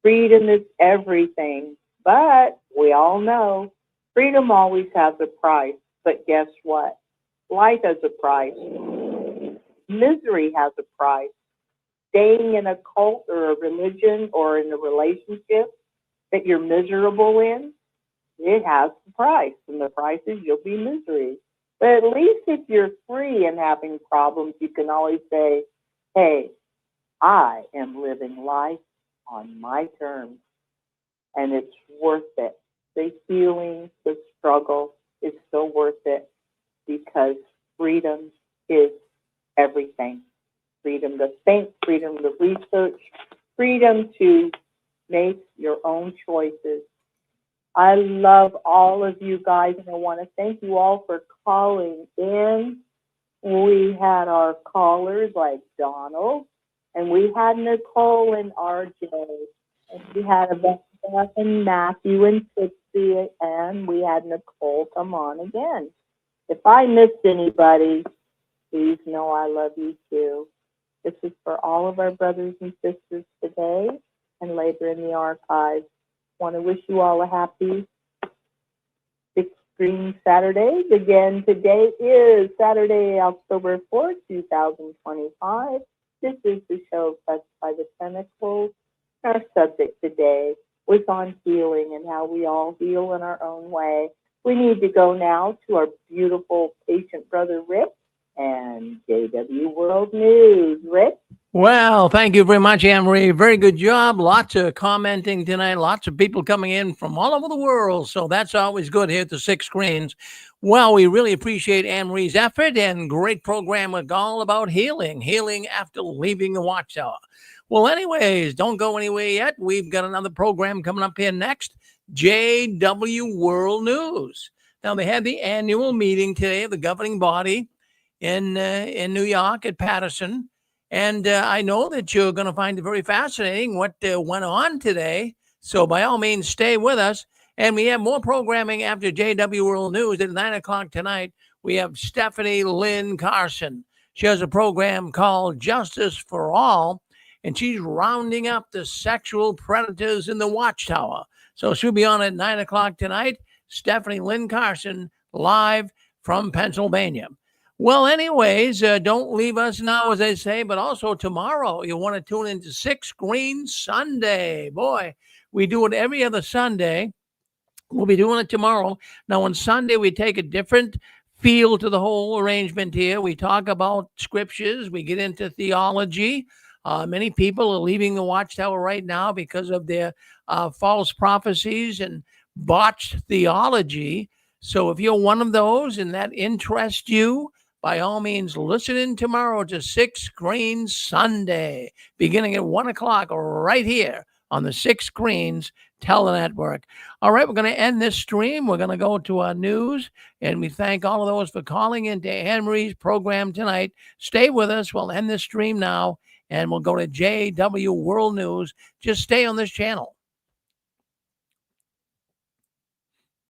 Speaker 2: Freedom is everything. But we all know freedom always has a price. But guess what? Life has a price. Misery has a price. Staying in a cult or a religion or in a relationship that you're miserable in, it has a price. And the price is you'll be misery. But at least if you're free and having problems, you can always say, hey, I am living life on my terms. And it's worth it. The healing, the struggle is so worth it because freedom is everything. Freedom to think, freedom to research, freedom to make your own choices. I love all of you guys, and I want to thank you all for calling in. We had our callers like Donald, and we had Nicole and RJ, and we had Beth and Matthew and Trixie, and we had Nicole come on again. If I missed anybody, please know I love you too. This is for all of our brothers and sisters today and later in the archives. I want to wish you all a happy 6 Green Saturdays. Again, today is Saturday, October 4th, 2025. This is the show Touched by the Tentacles. Our subject today was on healing and how we all heal in our own way. We need to go now to our beautiful patient brother, Rick, and JW World News. Rick?
Speaker 1: Well, thank you very much, Anne-Marie. Very good job. Lots of commenting tonight. Lots of people coming in from all over the world. So that's always good here at the 6 Screens. Well, we really appreciate Anne-Marie's effort and great program with all about healing after leaving the Watchtower. Well, anyways, don't go anywhere yet. We've got another program coming up here next, JW World News. Now, they had the annual meeting today of the governing body in New York at Patterson. And I know that you're going to find it very fascinating what went on today. So by all means, stay with us. And we have more programming after JW World News at 9 o'clock tonight. We have Stephanie Lynn Carson. She has a program called Justice for All, and she's rounding up the sexual predators in the Watchtower. So she'll be on at 9 o'clock tonight. Stephanie Lynn Carson, live from Pennsylvania. Well, anyways, don't leave us now, as they say, but also tomorrow you want to tune into 6 Green Sunday. Boy, we do it every other Sunday. We'll be doing it tomorrow. Now, on Sunday, we take a different feel to the whole arrangement here. We talk about scriptures. We get into theology. Many people are leaving the Watchtower right now because of their false prophecies and botched theology. So if you're one of those and that interests you, by all means, listen in tomorrow to 6 Green Sunday, beginning at 1 o'clock right here on the 6 Screens Telenetwork. All right, we're going to end this stream. We're going to go to our news, and we thank all of those for calling into Anne-Marie's program tonight. Stay with us. We'll end this stream now, and we'll go to JW World News. Just stay on this channel.